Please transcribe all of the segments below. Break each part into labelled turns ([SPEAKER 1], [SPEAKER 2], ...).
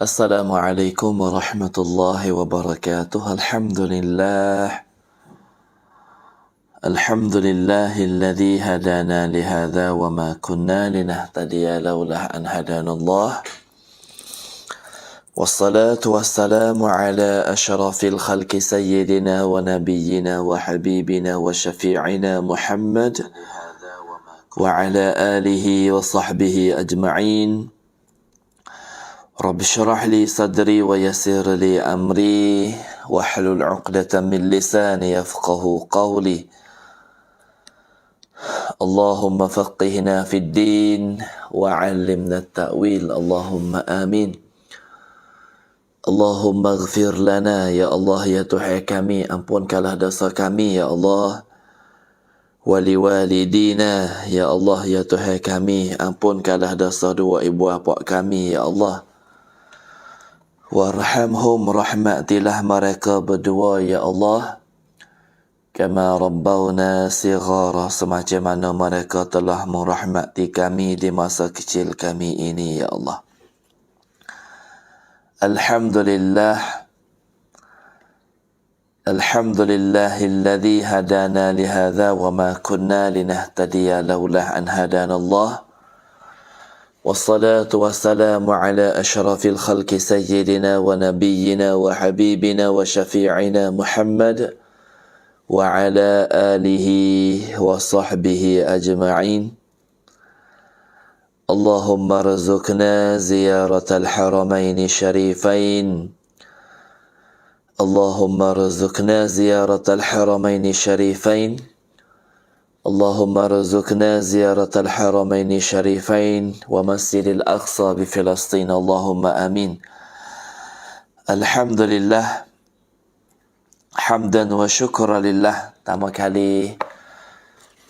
[SPEAKER 1] Assalamualaikum warahmatullahi wabarakatuh. Alhamdulillahilladzi hadana lihadza wa ma kunna linahtadiya laula an hadanallah. Wassalatu wassalamu ala asyrafil khalqi sayyidina wa nabiyyina wa habibina wa syafi'ina Muhammad wa ala alihi wa sahbihi ajma'in. Rabbi syrah li sadri wa yassir li amri wahlul 'uqdatam min lisani yafqahu qawli. Allahumma faqihna fid din wa 'allimna at-ta'wil. Allahumma amin. Allahumma ighfir lana ya Allah ya Tuhan kami, ampunkanlah dosa kami ya Allah. Wali walidina ya Allah ya Tuhan kami, ampunkanlah dosa dua ibu bapa kami ya Allah. Warhamhum, rahmatilah mereka berdua ya Allah. Kama rabbawna sighara, semacam mana mereka telah merahmati kami di masa kecil kami ini ya Allah. Alhamdulillah. Alhamdulillahilladzi hadana lihadza wa ma kunna linahtadiya laula an hadanallah. Wassalatu wassalamu ala asyrafil khalqi sayyidina wa nabiyyina wa habibina wa syafi'ina Muhammad wa ala alihi wa sahbihi ajma'in. Allahumma rizukna ziyaratal haramaini syarifain. Allahumma rizukna ziyaratal haramaini syarifain. Allahumma rizukna ziyaratal haramaini syarifain wa masjidil aqsa bi Filastin. Allahumma amin. Alhamdulillah. Hamdan wa syukra lillah. Pertama kali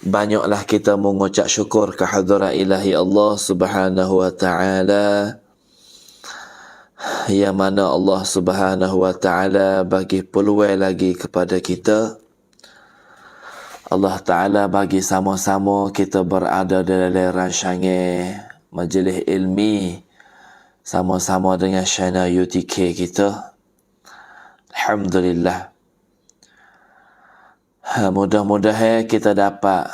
[SPEAKER 1] banyaklah kita mengucap syukur kehadrat ilahi Allah Subhanahu wa taala, yang mana Allah Subhanahu wa taala bagi peluang lagi kepada kita. Allah Ta'ala bagi sama-sama kita berada dalam rancangan majlis ilmi sama-sama dengan channel UTK kita. Alhamdulillah. Mudah-mudahan kita dapat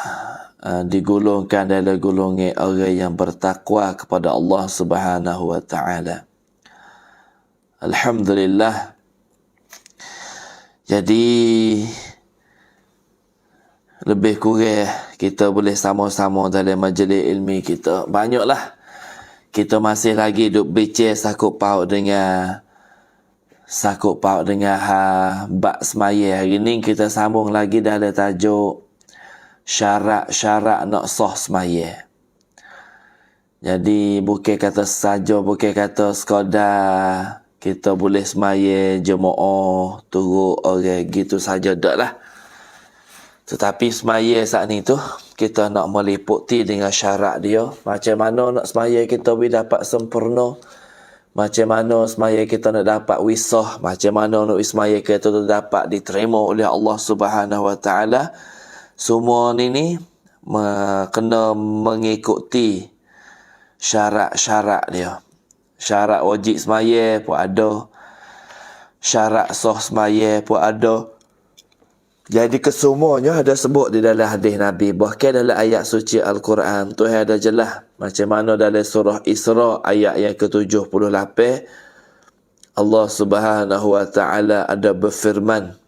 [SPEAKER 1] digolongkan dalam golongan orang yang bertakwa kepada Allah Subhanahu wa Ta'ala. Alhamdulillah. Jadi lebih kurang kita boleh sama-sama dalam majlis ilmi kita. Banyaklah kita masih lagi duk bincang sakut paut dengan bab semaya. Hari ni kita sambung lagi dalam tajuk syarat-syarat nak sah semaya. Jadi bukan kata sekadar kita boleh semaya jemaah turut orang gitu saja dak lah. Tetapi semaya saat ni tu kita nak meliputi dengan syarat dia. Macam mana nak semaya kita boleh dapat sempurna. Macam mana semaya kita nak dapat wisah. Macam mana nak semaya kita dapat diterima oleh Allah Subhanahu wa taala. Semua ni kena mengikuti syarat-syarat dia. Syarat wajib semaya pun ada. Syarat sah semaya pun ada. Jadi kesemuanya ada sebut di dalam hadis Nabi. Bahkan dalam ayat suci Al-Quran Tuhan ada jelas. Macam mana dalam surah Isra ayat yang ke-78 Allah Subhanahu wa taala ada berfirman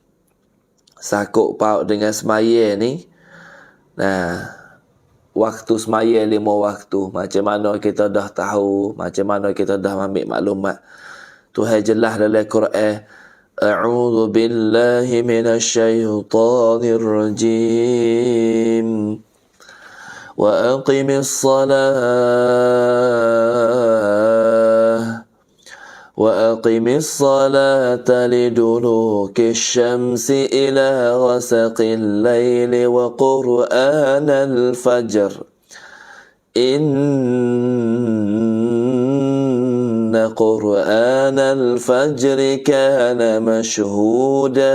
[SPEAKER 1] sakut paut dengan semaya ni. Nah, waktu semaya 5 waktu. Macam mana kita dah tahu, macam mana kita dah ambil maklumat. Tuhan jelas dalam Quran. A'udzu billahi minasyaitonir rajim. Wa aqimis salata liduluki syamsi ila ghasaqil laili wa qur'anal fajr. Inna qur'anal fajri kana mashhuda.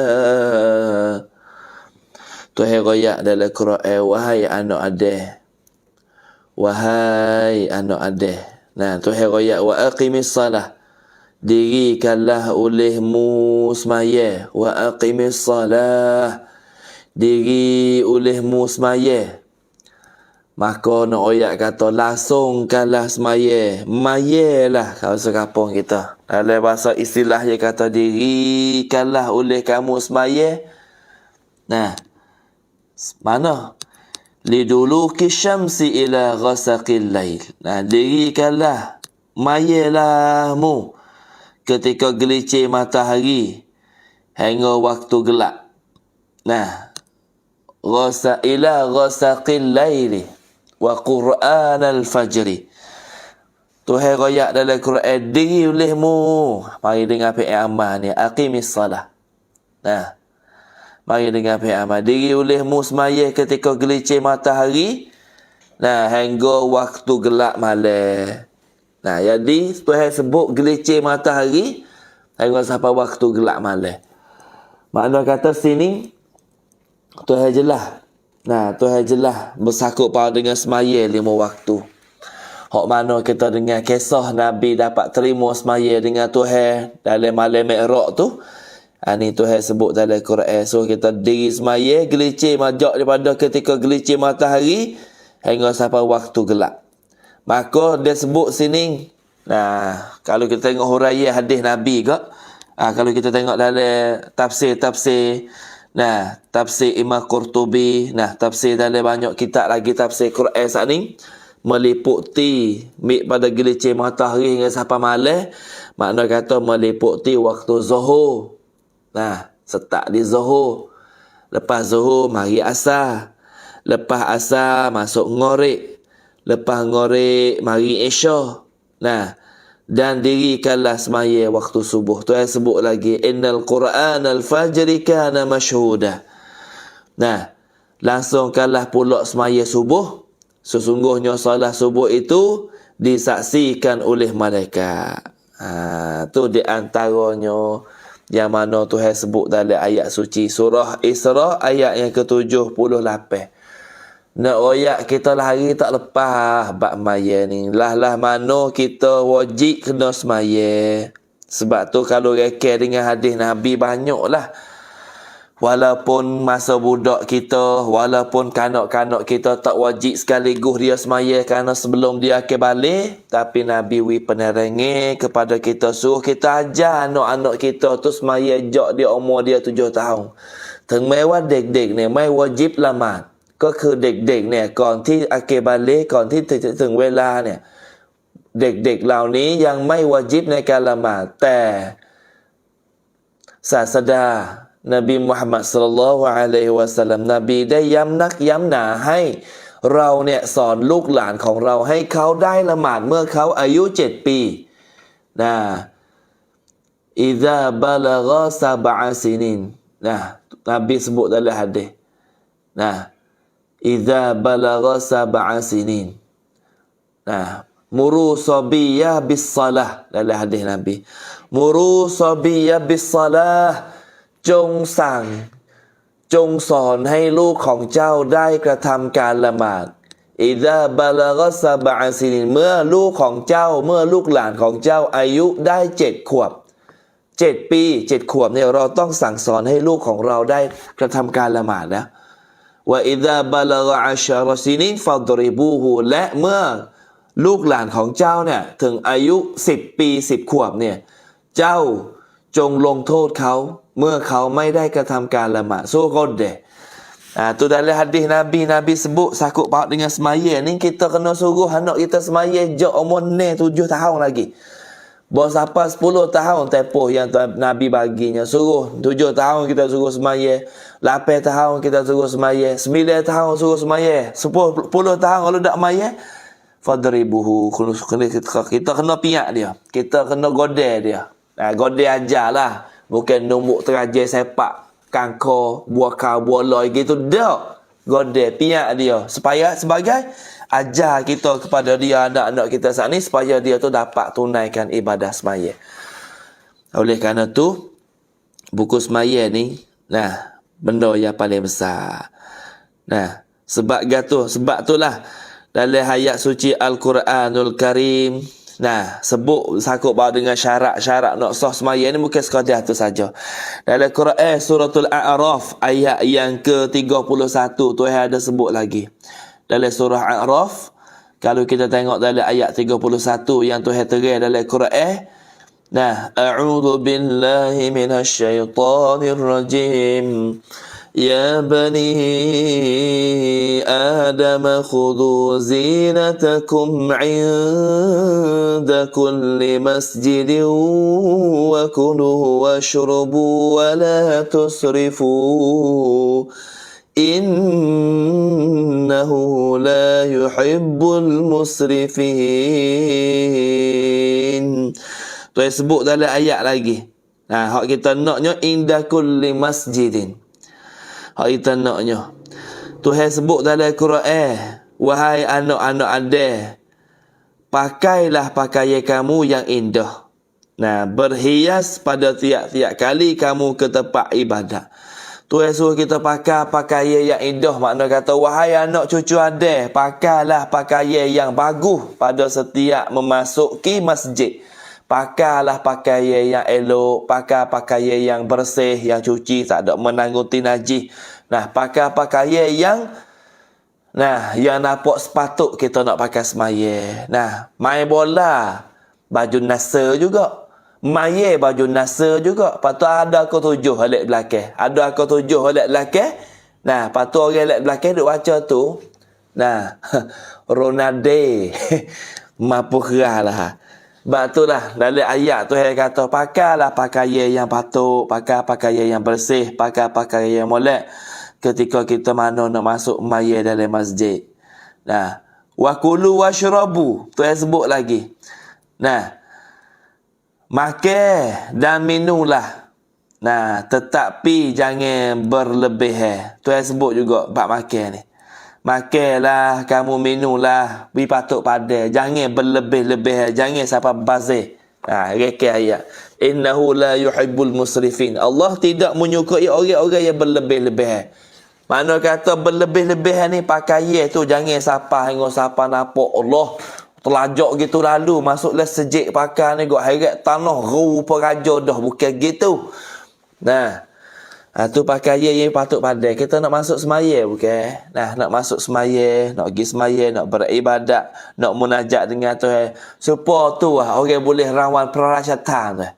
[SPEAKER 1] Tuhan royak dalam Quran, wahai anak adeh, wahai anak adeh. Nah, Tuhan royak wa aqimis salah. dirikanlah olehmu semaya, wa aqimis salah, diri olehmu semaya. Maka nak oyak kata langsungkanlah semaya, mayalah kalau sekampung kita. Dalam bahasa istilah dia kata dirikanlah oleh kamu semaya. Nah, mana? Liduluki syamsi ila ghasaqil lail. Nah, dirikanlah, mayalahmu ketika gelicir matahari hingga waktu gelap. Nah, ila ghasaqil laili wa Qur'an al-fajri. Tuhan royak dalam Quran, diri olehmu. Mari dengar fi'il amal ni, aqimis salah. Nah, mari dengar fi'il amal. Diri olehmu semaya ketika gelicir matahari, nah, hingga waktu gelap malam. Nah, jadi Tuhan sebut gelicir matahari hingga sampai waktu gelap malam. Makna kata sini Tuhan jelas. Nah, Tuhan jelas bersakut pada dengan semaya 5 waktu. Hak mana kita dengar kisah Nabi dapat terima semaya dengan Tuhan dalam malam Mi'raj tu. Ini Tuhan sebut dalam Quran. So kita diri semaya, gelicir majak daripada ketika gelicir matahari hingga sampai waktu gelap. Maka dia sebut sini. Nah, kalau kita tengok huraian hadis Nabi ke, kalau kita tengok dalam tafsir-tafsir, nah, tafsir Imam Qurtubi, nah, tafsir dalam banyak kitab lagi tafsir Quran saat ni, meliputi pada gelicir matahari hingga sampai malam, makna kata meliputi waktu zuhur. Nah, start di zuhur. Lepas zuhur mari asar. Lepas asar masuk ngorek. Lepas ngorek mari isya. Nah, dan dirikanlah semaya waktu subuh. Tuhan sebut lagi, innal Qur'an al-fajri kana mashhuda. Nah, langsungkanlah pula semaya subuh. Sesungguhnya salat subuh itu disaksikan oleh malaikat. Tu di antaranya yang mana Tuhan sebut dalam ayat suci surah Isra ayat yang ke-78. Nak royak kita lah hari tak lepas bab maya ni. Lah mana kita wajib kena semaya. Sebab tu kalau rekeh dengan hadis Nabi banyak lah. Walaupun masa budak kita, walaupun kanak-kanak kita tak wajib sekaligus dia semaya kerana sebelum dia akan balik. Tapi Nabi penerangi kepada kita, suruh kita ajar anak-anak kita tu semaya jak dia umur dia 7 tahun. Teng mewah dek-dek ni, mai wajib lamat. ก็คือเด็กๆเนี่ยก่อนที่อาเกบาเลก่อนที่จะถึงเวลาเนี่ยเด็กๆเหล่านี้ยังไม่วาญิบในการละหมาดแต่ศาสดานบีมุฮัมมัดศ็อลลัลลอฮุอะลัยฮิวะซัลลัมนบีได้ย้ำนักย้ำหนาให้เราเนี่ยสอนลูกหลานของเราให้เขาได้ละหมาดเมื่อเขาอายุ7 ปีนะอิซาบะลากะซะบะอะซินินนะนบีsebut dalam hadis nah Iza balagha sab'a sinin. Nah, muru sabiyah bis salah dalam hadis Nabi. Muru sabiyah bis salah. จงสอนให้ลูกของเจ้าได้กระทำการละหมาด Iza balagha sab'a sinin. เมื่อลูกของเจ้าเมื่อลูกหลานของเจ้าอายุได้7 ขวบ 7 ปี 7 ขวบเนี่ยเราต้องสั่งสอนให้ลูกของเราได้กระทำการละหมาดนะว่าอิซาบาลากะอัชรซินินฟัดริบูฮูและเมื่อลูกหลานของเจ้าเนี่ยถึงอายุ10 ปี10 ขวบเนี่ยเจ้าจงลงโทษเขาเมื่อเขาไม่ได้กระทำการละหมาดซูกอดเดtu dalam hadis Nabi sebut sakut paut dengan semaya ni kita kena suruh anak kita semaya jak umur ni 7 tahun lagi. Bahawa sampai 10 tahun tempoh yang Nabi baginya. Suruh 7 tahun kita suruh semaya. 8 tahun kita suruh semaya. 9 tahun suruh semaya. 10 tahun kalau tak semaya. Fadribuhu. Kita kena piak dia. Kita kena godeh dia. Godeh ajarlah. Bukan numbuk terajar sepak. Kangkor, buah kau, buah loy gitu. Tak. Godeh, piak dia. Supaya sebagai ajar kita kepada dia anak-anak kita saat ni supaya dia tu dapat tunaikan ibadah semaya. Oleh kerana tu buku semaya ni nah benda yang paling besar. Nah, sebab itulah dalam ayat suci Al-Quranul Karim Nah, sebut sakut bahawa dengan syarat-syarat nak sah sembahyang ni bukan sekadar tu saja. Dalam Quran suratul A'raf ayat yang ke-31 Tuhan ada sebut lagi. Dalam surah A'raf, kalau kita tengok dalam ayat 31 yang Tuhan terang dalam Quran, nah, a'udzu billahi minasyaitonir rajim. يا بني آدم خذوا زينتكم عند كل مسجد وكلوا واشربوا ولا تسرفوا إنه لا يحب المسرفين. Tuan sebut dalam ayat lagi. Hak kita naknya inda kulli masjidin. Hak kita naknya. Tuhan sebut dalam Quran, wahai anak-anak Adam, pakailah pakaian kamu yang indah. Nah, berhias pada tiap-tiap kali kamu ke tempat ibadat. Tuhan suruh kita pakai pakaian yang indah. Makna kata, wahai anak cucu Adam, pakailah pakaian yang bagus pada setiap memasuki masjid. Pakailah pakaian yang elok, pakai pakaian yang bersih, yang cuci, tak ada menangguti najis. Nah, pakai pakaian yang nampak sepatut kita nak pakai semaya. Nah, main bola, baju nasa juga. Main baju nasa juga. Patut ada aku 7 halik belakang. Ada aku 7 halik belakang. Nah, patut orang halik belakang duk baca tu. Nah, Ronaldo. Mampu kerah lah. Sebab itulah dalam ayat tu yang kata pakailah pakaian yang patut, pakai pakaian yang bersih, pakai pakaian yang molek ketika kita mana nak masuk maya dalam masjid. Nah, wa kulu washrabu, tu yang sebut lagi. Nah, makan dan minumlah. Nah, tetapi jangan berlebihan. Tu yang sebut juga bab makan ni. Makanlah, kamu minumlah, bi patut pada. Jangan berlebih-lebih, jangan sampai bazir. Reka ayat. Innahu la yuhibbul musrifin. Allah tidak menyukai orang-orang yang berlebih-lebih. Mana kata berlebih-lebih ni pakaian tu jangan sampai hingga sampai nampak Allah telajak gitu lalu masuklah sejik pakai ni gok heret tanah rupa raja dah, bukan gitu. Nah, tu pakaian yang patut pandai. Kita nak masuk semaya bukan? Nah, nak masuk semaya, nak pergi semaya, nak beribadat, nak munajat dengan Tuhan. Supaya tu orang boleh rawan persyaratan tu.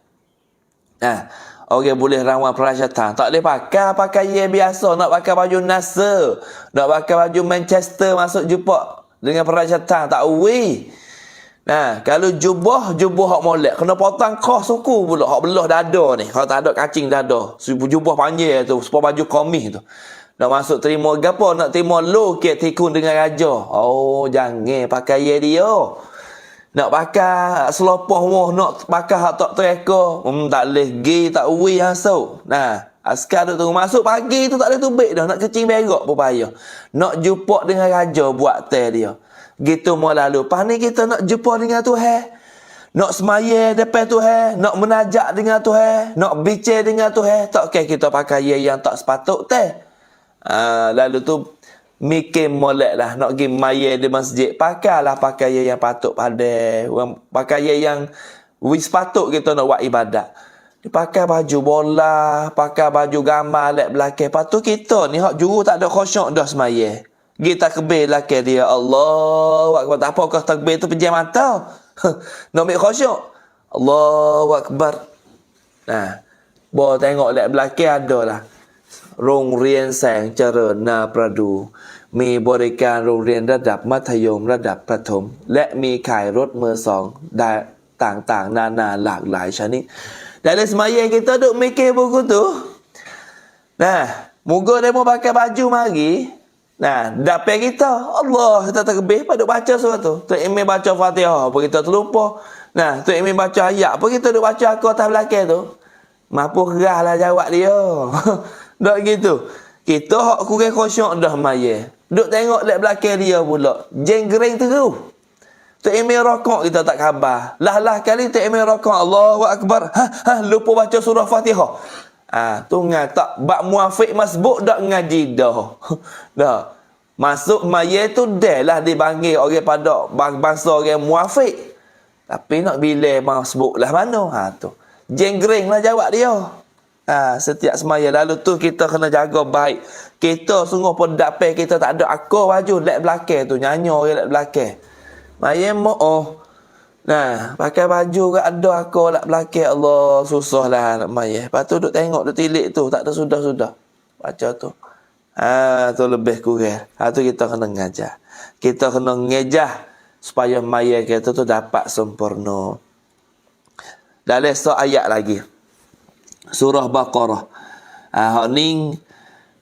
[SPEAKER 1] Nah, orang boleh rawan persyaratan. Tak boleh pakai pakaian biasa, nak pakai baju Nasr, nak pakai baju Manchester masuk jumpa dengan persyaratan tak boleh. Nah, kalau jubah hak molek kena potong kos suku pula, hak belah dada ni. Kalau tak ada kacing dada, jubah panjang tu, supaya baju komis tu. Nak masuk terima gapo, nak terima loket tikun dengan raja. Oh, jangan pakai dia. Nak pakai selopah moh, nak pakai hak tak tereka. Tak boleh gi, tak uwi hasau. Nah, askar tu masuk pagi tu tak boleh tubik dah, nak kecing berak pun payah. Nak jumpa dengan raja buat teh dia. Gitu mau lalu. Pas ni kita nak jumpa dengan Tuhan. Nak semaya depan Tuhan. Nak menajak dengan Tuhan. Nak bicara dengan Tuhan. Tak kira kita pakai yang tak sepatut teh. Lalu tu mikir molek lah. Nak pergi maya di masjid. Pakailah pakaian yang patut pada. Pakaian yang sepatut kita nak buat ibadat. Pakai baju bola. Pakai baju gambar lek belakang. Lepas tu kita ni hak juru tak ada khusyuk dah semaya. Kita takbir lah ke dia Allahu Akbar. Tak apa kau takbir tu pejam mata. Nak ambil khusyuk. Allahu Akbar. Nah, bawa tengok lek belakang ada lah. โรงเรียนแสงเจริญนาประดูมีบริการโรงเรียนระดับมัธยมระดับประถมและมีขายรถมือสองต่างๆนานาหลากหลายชนิด. Dalam semayang kita duk mikir buku tu. Nah, moga dia mau pakai baju mari. Nah, dapat kita Allah kita takbir pada baca surah tu. Tu imam baca Fatihah apa kita terlupa. Nah, tu imam baca ayat apa kita duk baca aku atas belakang tu. Mampu gerahlah jawab dia. Dak gitu. Kita hak kurang khusyuk dah maya. Duk tengok lek belakang dia pula. Jenggreng terus. Tu imam rakaat kita tak khabar. Lah kali tu imam rakaat Allahu Akbar. Lupa baca surah Fatihah. Tu ngata bab muafiq masbuk dak ngaji dah. Dah. Masuk maya tu dah lah dipanggil orang pada bangsa orang muafiq. Tapi nak bila mau sebut lah mana? Tu. Jenggreng lah jawab dia. Setiap semaya. Lalu tu kita kena jaga baik. Kita sungguh pun dapat kita tak ada aku baju lek belakang tu. Nyanyi orang lek belakang. Maya mo'oh. Nah, pakai baju ke ada aku lek belakang. Allah, susah lah nak maya. Lepas tu duk tengok, duk tilik tu. Tak ada sudah-sudah. Baca tu. Tu lebih kurang. Tu kita kena ngajar. Kita kena ngejah supaya maya kita tu dapat sempurna. Dalam ayat lagi. Surah Baqarah.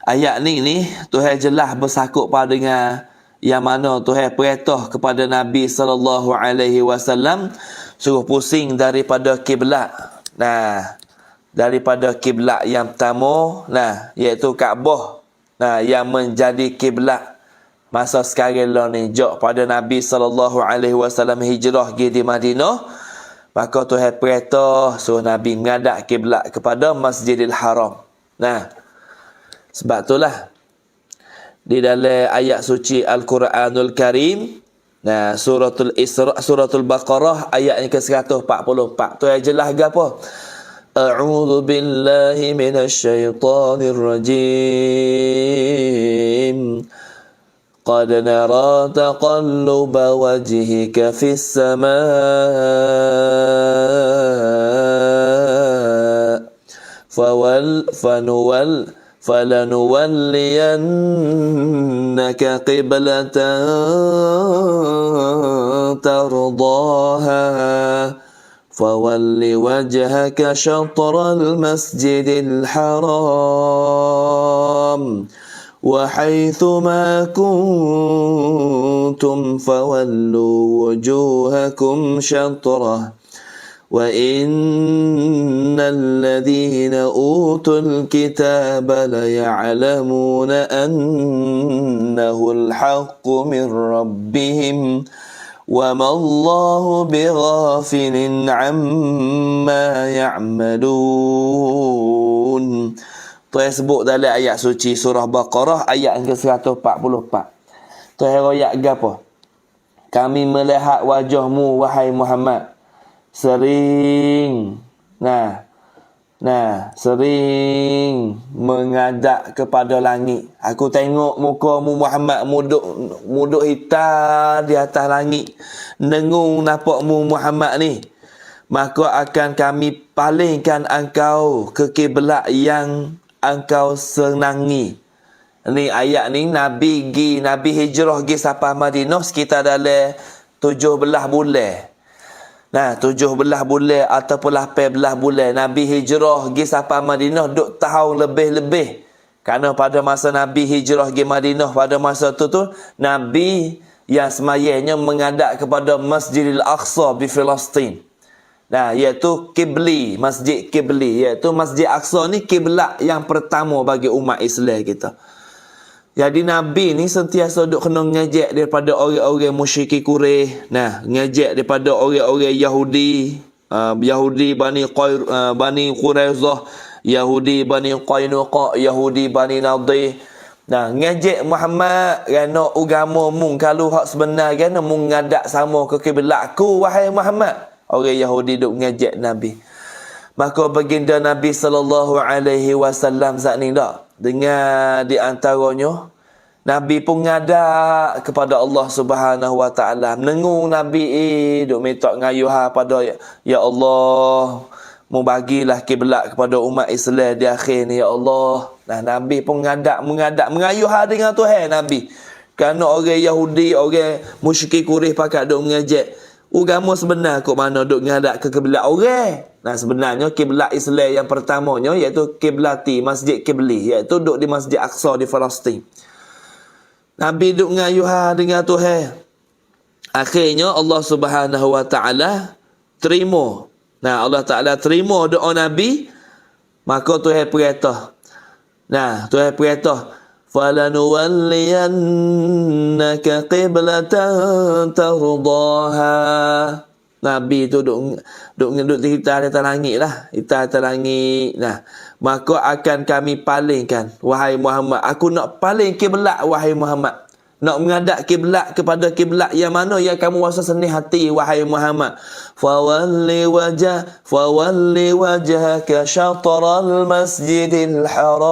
[SPEAKER 1] Ayat ni Tuhan jelas bersakut pada dengan yang mana Tuhan perintah kepada Nabi sallallahu alaihi wasallam suruh pusing daripada kiblat. Nah, daripada kiblat yang pertama, iaitu Kaabah. Yang menjadi kiblat masa sekarang ni jok pada Nabi sallallahu alaihi wasallam hijrah pergi di Madinah, maka Tuhan perintah suruh Nabi menghadap kiblat kepada Masjidil Haram. Sebab itulah di dalam ayat suci Al-Quranul Karim, suratul Isra, suratul Baqarah ayat yang ke-144, Tuhan jelas apa? A'udzu billahi minasyaitonir rajim. قد نرى تقلب وجهك في السماء فلنولينك قبلة ترضاها فول وجهك شطر المسجد الحرام وحيث ما كنتم فولوا وجوهكم شطره وإن الذين أوتوا الكتاب ليعلمون أنه الحق من ربهم وما الله بغافل عما يعملون. Tuhan sebut dalam ayat suci surah Baqarah ayat yang ke-144. Tuhan royak apa? Kami melihat wajahmu wahai Muhammad sering sering menghadap kepada langit. Aku tengok mukamu Muhammad muduk hitam di atas langit. Dengung napakmu Muhammad ni. Maka akan kami palingkan engkau ke kiblat yang engkau senangi. Ni ayat ni Nabi hijrah pergi sampai Madinah sekitar dalam 17 bulan. 17 bulan ataupun 18 bulan Nabi hijrah pergi sampai Madinah duk tahun lebih-lebih. Kerana pada masa Nabi hijrah pergi Madinah pada masa tu Nabi yang semayanya menghadap kepada Masjidil Aqsa di Palestin. Iaitu Qibli, Masjid Qibli, iaitu Masjid Aqsa ni kiblat yang pertama bagi umat Islam kita. Jadi Nabi ni sentiasa duk kena ngejek daripada orang-orang musyrik Quraisy. Ngejek daripada orang-orang Yahudi, Bani Quraizah, Yahudi Bani Qainuqa, Yahudi Bani Nadir. Ngejek Muhammad kerana agamamu kalau hak sebenar kerana menghadap sama ke kiblatku wahai Muhammad. Orang Yahudi duk ngejek Nabi. Maka baginda Nabi sallallahu alaihi wasallam saat ni dengan di antaranya Nabi pun ngadap kepada Allah Subhanahu wa taala. Menengung Nabi duk minta ngayuh pada ya Allah, mu bagilah kiblat kepada umat Islam di akhir ni ya Allah. Nabi pun mengadap mengayuh dengan Tuhan Nabi. Kerana orang Yahudi, orang musyrik Quraisy pakat duk ngejek agama sebenar kok mana duk ngadap ke kiblat orang. Sebenarnya kiblat Islam yang pertamanya iaitu kiblati Masjid Qibli, iaitu duk di Masjid Aqsa di Palestin. Nabi duk ngayuh dengan Tuhan. Akhirnya Allah Subhanahu wa taala terima. Allah Taala terima doa Nabi, maka Tuhan perintah. Tuhan perintah فَلَنُوَلِّيَنَّكَ قِبْلَةً تَرْضَاهَا. Nabi tu duk hitam di atas langit lah. Hitam di atas langit. Maka akan kami palingkan wahai Muhammad. Aku nak paling kiblat wahai Muhammad. nak menghadap kiblat kepada kiblat yang mana yang kamu rasa senang hati, wahai Muhammad. Fawalli wajhaka syatral masjidil haram.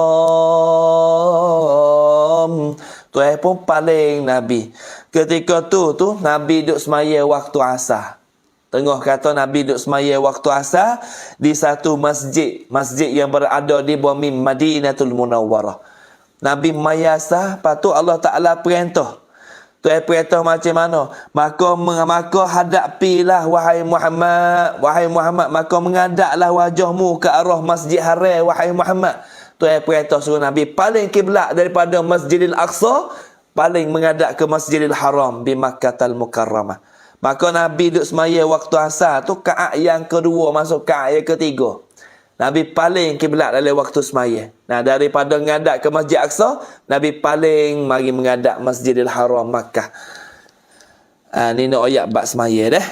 [SPEAKER 1] Tuhan pun paling Nabi. Ketika tu Nabi duduk semaya waktu asar. Tengah kata Nabi duduk semaya waktu asar di satu masjid. Masjid yang berada di bumi Madinatul Munawwarah. Nabi maya asar, lepas tu Allah Ta'ala perintah. Tuhan perintah macam mana? Maka hadapilah wahai Muhammad. Wahai Muhammad, maka menghadaplah wajahmu ke arah Masjid Haram, wahai Muhammad. Tuhan perintah suruh Nabi paling kiblat daripada Masjidil Aqsa, paling menghadap ke Masjidil Haram di Makkatal Mukarramah. Maka Nabi duduk semaya waktu asar tu kaat yang kedua masuk kaat yang ketiga. Nabi paling kiblat dalam waktu semaya. Nah, daripada menghadap ke Masjid Aqsa, Nabi paling mari menghadap Masjidil Haram Makkah. Ni nak ayat bab semaya dah.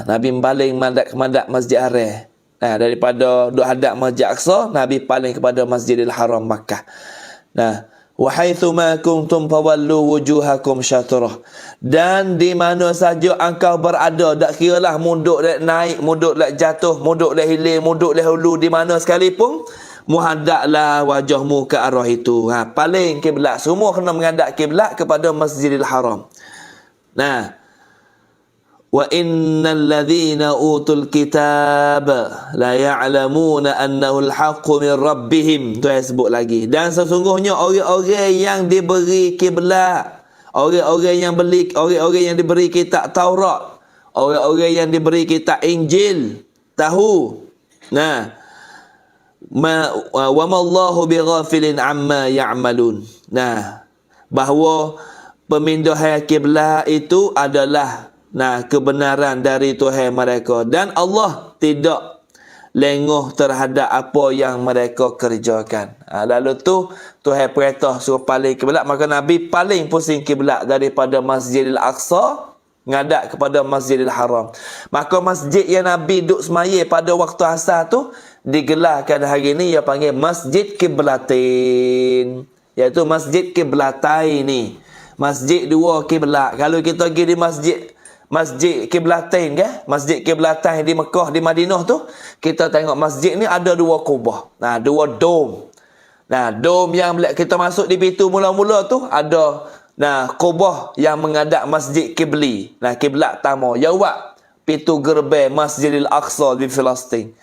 [SPEAKER 1] Nabi paling menghadap Masjid Haram. Daripada duk hadap Masjid Aqsa, Nabi paling kepada Masjidil Haram Makkah. Nah, wa haitsu ma kuntum fawallu wujuhakum syatrah. Dan di mana saja engkau berada, tak kiralah munduk lek naik, munduk lek jatuh, munduk lek hilir, munduk lek hulu, di mana sekalipun, muhadaplah wajahmu ke arah itu. Paling kiblat, semua kena menghadap kiblat kepada Masjidil Haram. Nah, wa innal ladzina utul kitab la ya'lamuna annahu al-haqqu min rabbihim. Tu yang sebut lagi. Dan sesungguhnya orang-orang yang diberi kiblat, orang-orang yang diberi kitab Taurat, orang-orang yang diberi kitab Injil, tahu. Nah, wa ma Allahu bighafilin amma ya'malun. Nah, bahawa pemindahan kiblat itu adalah kebenaran dari Tuhan mereka, dan Allah tidak lengah terhadap apa yang mereka kerjakan. Lalu tu Tuhan perintah suruh paling kiblat, maka Nabi paling pusing kiblat daripada Masjidil Aqsa ngadap kepada Masjidil Haram. Maka masjid yang Nabi duduk semaya pada waktu asar tu digelarkan hari ni, ia panggil Masjid Kiblatain, iaitu Masjid Kiblatain ni. Masjid dua kiblat. Kalau kita pergi di Masjid Kiblatain ke? Masjid Kiblatain di Mekah, di Madinah tu, kita tengok masjid ni ada dua kubah. Dua dom. Dom yang kita masuk di pintu mula-mula tu ada kubah yang menghadap Masjid Kibli. Kiblat tamu. Jawab pintu gerbang Masjidil Aqsa di Palestin.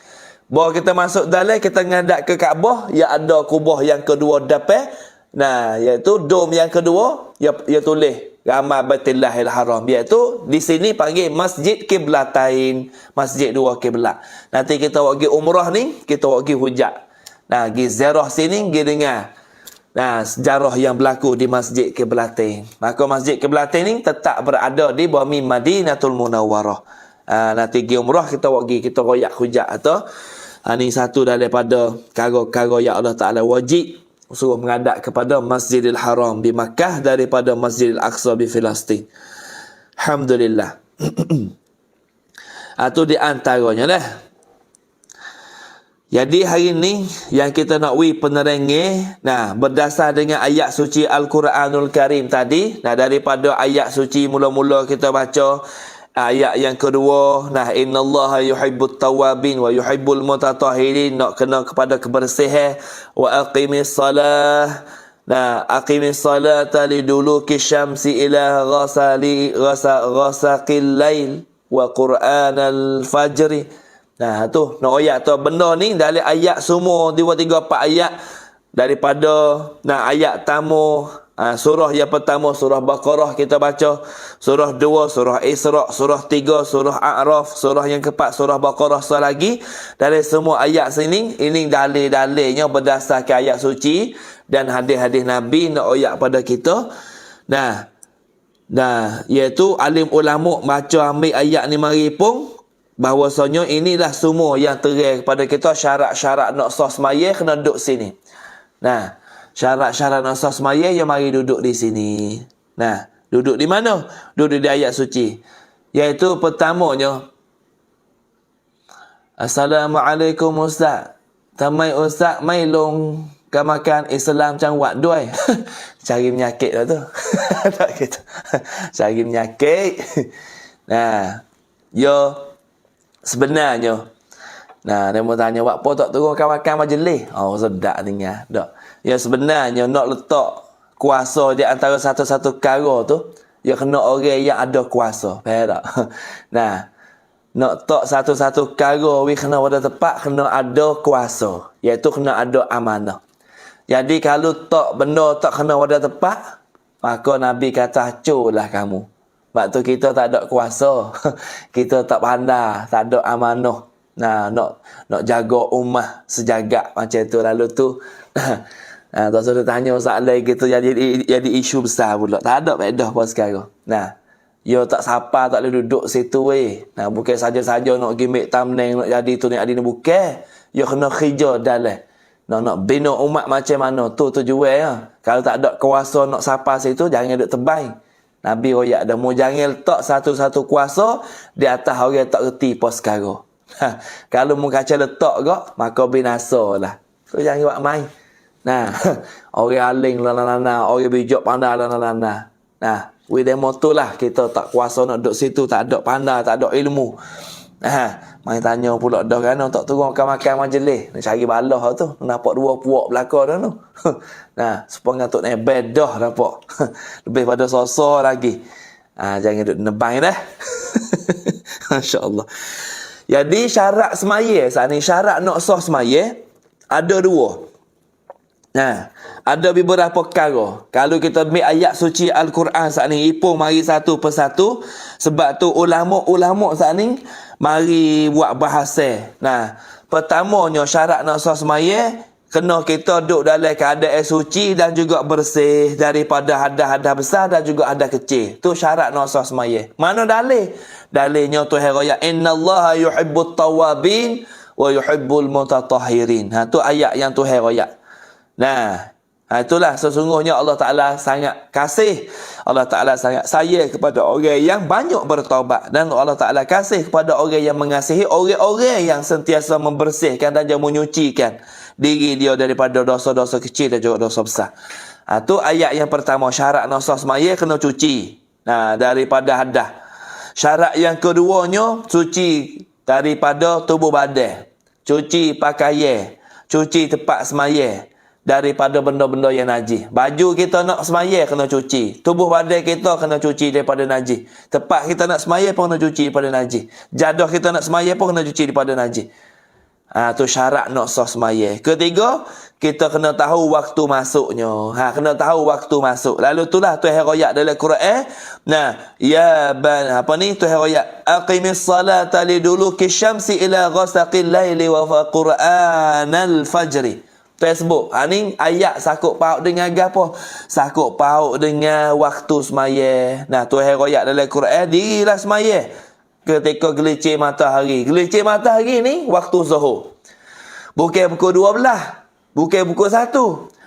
[SPEAKER 1] Bahawa kita masuk dalam, kita menghadap ke Kaabah, ya ada kubah yang kedua depan. Iaitu dom yang kedua, ia tulis gambar Baitullahil Haram, iaitu di sini panggil Masjid Kiblatain, masjid dua kiblat. Nanti kita pergi umrah ni, kita pergi hujat. Pergi ziarah sini, pergi dengar sejarah yang berlaku di Masjid Kiblatain. Maka Masjid Kiblatain ni tetap berada di bumi Madinatul Munawwarah. Nanti pergi umrah, kita royak hujat atau ni satu daripada karo-karo yang Allah Ta'ala wajib suruh menghadap kepada Masjidil Haram di Makkah daripada Masjidil Aqsa di Palestin. Alhamdulillah. Itu di antaranya dah. Jadi hari ni yang kita nak penerangi, berdasar dengan ayat suci Al-Quranul Karim tadi. Daripada ayat suci mula-mula kita baca ayat yang kedua, innallaha yuhibbut tawabin wa yuhibbul mutatahhirin, nak kena kepada kebersihan. Wa aqimis salah, aqimis salata liduluki syamsi ila ghasaqil lail wa qur'anal fajri. Tu nak ayat tu, benda ni dari ayat semua 2 3 4 ayat daripada ayat tamu. Surah yang pertama surah Baqarah kita baca, surah 2 surah Isra, surah 3 surah A'raf, surah yang keempat surah Baqarah lagi. Dari semua ayat sini, ini dalil-dalilnya berdasarkan ayat suci dan hadis-hadis Nabi nak ayat pada kita. Iaitu alim ulama baca ambil ayat ni mari pun bahawasanya inilah semua yang terang kepada kita, syarat-syarat nak sah semaya kena duduk sini. Syarat-syarat nak sah semaya, yang mari duduk di sini. Duduk di mana? Duduk di ayat suci. Iaitu pertamanya, Assalamualaikum Ustaz. Tamai Ustaz mai long Kau makan Islam macam wak doi. Cari penyakit lah tu. Tak gitu. Cari penyakit. Nah, yo sebenarnya. Nah, dia mau tanya, apa tak turun kau makan majlis? Oh, sedap tinggal. Tak. Ya sebenarnya nak letak kuasa di antara satu-satu perkara tu, ya kena orang yang ada kuasa. Faham tak? Nah, nak tak satu-satu perkara we kena pada tepat, kena ada kuasa, iaitu kena ada amanah. Jadi kalau tak benda tak kena pada tepat, maka Nabi kata hancurlah kamu. Sebab tu kita tak ada kuasa. Kita tak pandai, tak ada amanah. Nah, nak jaga ummah sejagat macam tu. Lalu tu tak suruh tanya soalan gitu jadi isu besar pula. Tak ada faedah apa sekarang. Nah, yo tak siapa tak boleh duduk situ weh. Nah, bukan saja-saja nak gimmick thumbnail nak jadi tu nak jadi bukan. Yo kena kerja dalam. Nak bina umat macam mana tu tujuan ya. Kalau tak ada kuasa nak siapa situ jangan duduk tebang. Nabi royak dah mau jangan letak satu-satu kuasa di atas orang tak reti apa sekarang. Kalau mu kaca letak gak maka binasa lah. So jangan buat main. Nah, orang aling lana-lana, orang bijak pandai lana-lana. Nah, we demo tu lah kita tak kuasa nak duduk situ, tak ada pandai, tak ada ilmu. Main tanya pula dah kan tak turun makan majlis. Nak cari balah tu, nampak dua puak belakang dah tu. Nah, supaya tok ni bedah nampak. Lebih pada sosok lagi. Jangan duduk nebang dah. Masya-Allah. Jadi syarat semaya saat ni, syarat nak sah semaya ada dua. Nah, ada beberapa perkara. Kalau kita ambil ayat suci Al-Quran saat ni, ipung mari satu persatu. Sebab tu ulama-ulama saat ni mari buat bahasa. Nah, pertamanya syarat nak sah semaya, kena kita duduk dalam keadaan suci dan juga bersih daripada hadas-hadas besar dan juga hadas kecil. Tu syarat nak sah semaya. Mana dalil? Dalilnya Tuhan raya, innallaha yuhibbut tawabin wa yuhibbul mutatahhirin. Tu ayat yang Tuhan raya. Nah, itulah sesungguhnya Allah Ta'ala sangat kasih. Allah Ta'ala sangat sayang kepada orang yang banyak bertaubat. Dan Allah Ta'ala kasih kepada orang yang mengasihi orang-orang yang sentiasa membersihkan dan menyucikan diri dia daripada dosa-dosa kecil dan juga dosa besar. Itu ayat yang pertama, syarat nak sah semaya kena cuci. Nah, daripada hadas. Syarat yang keduanya, suci daripada tubuh badan. Cuci pakaian. Cuci tempat semaya. Daripada benda-benda yang najis. Baju kita nak semaya kena cuci. Tubuh badan kita kena cuci daripada najis. Tempat kita nak semaya pun kena cuci daripada najis. Jadah kita nak semaya pun kena cuci daripada najis. Tu syarat nak sah semaya. Ketiga, kita kena tahu waktu masuknya. Kena tahu waktu masuk. Lalu itulah Tuhan royak dalam Quran. Nah, Tuhan royak, aqimis salata liduluki syamsi ila ghasaqil laili wa qur'anal fajri. Facebook. Ni ayat sakut paut dengan apa? Sakut paut dengan waktu semaya. Nah, Tuhan royak dalam Quran, dirilah semaya ketika gelicir matahari. Gelicir matahari ni waktu zuhur. Bukan pukul 12. Bukan pukul 1.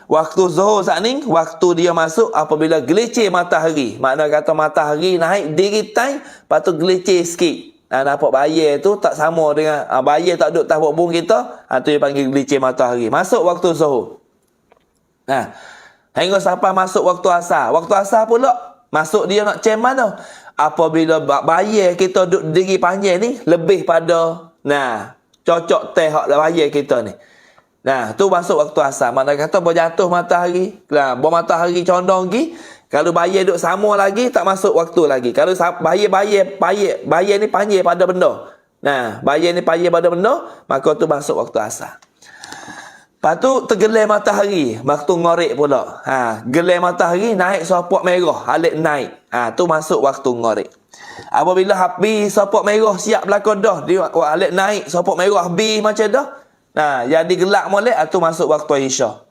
[SPEAKER 1] Waktu zuhur saat ni, waktu dia masuk apabila gelicir matahari. Makna kata matahari naik diritai, lepas tu gelicir sikit. Nampak bayar tu tak sama dengan bayar tak duduk atas bubung kita. Tu dia panggil gelicir matahari. Masuk waktu zuhur. Hingga sampai masuk waktu asar. Waktu asar pula masuk dia nak cem mana? Apabila bayar kita duduk diri panjang ni lebih pada cocok teh hak bayar kita ni. Tu masuk waktu asar. Mana kata berjatuh matahari. Matahari condong lagi. Kalau bayar duduk sama lagi, tak masuk waktu lagi. Kalau bayar ni panjang pada benda. Bayar ni panjang pada benda, maka tu masuk waktu asar. Lepas tu tergelam matahari, waktu ngorek pula. Gelam matahari naik sopok merah, alik naik. Tu masuk waktu ngorek. Apabila habis sopok merah siap belakang dah, dia alik naik sopok merah habis macam dah. Jadi gelap molek, tu masuk waktu isyak.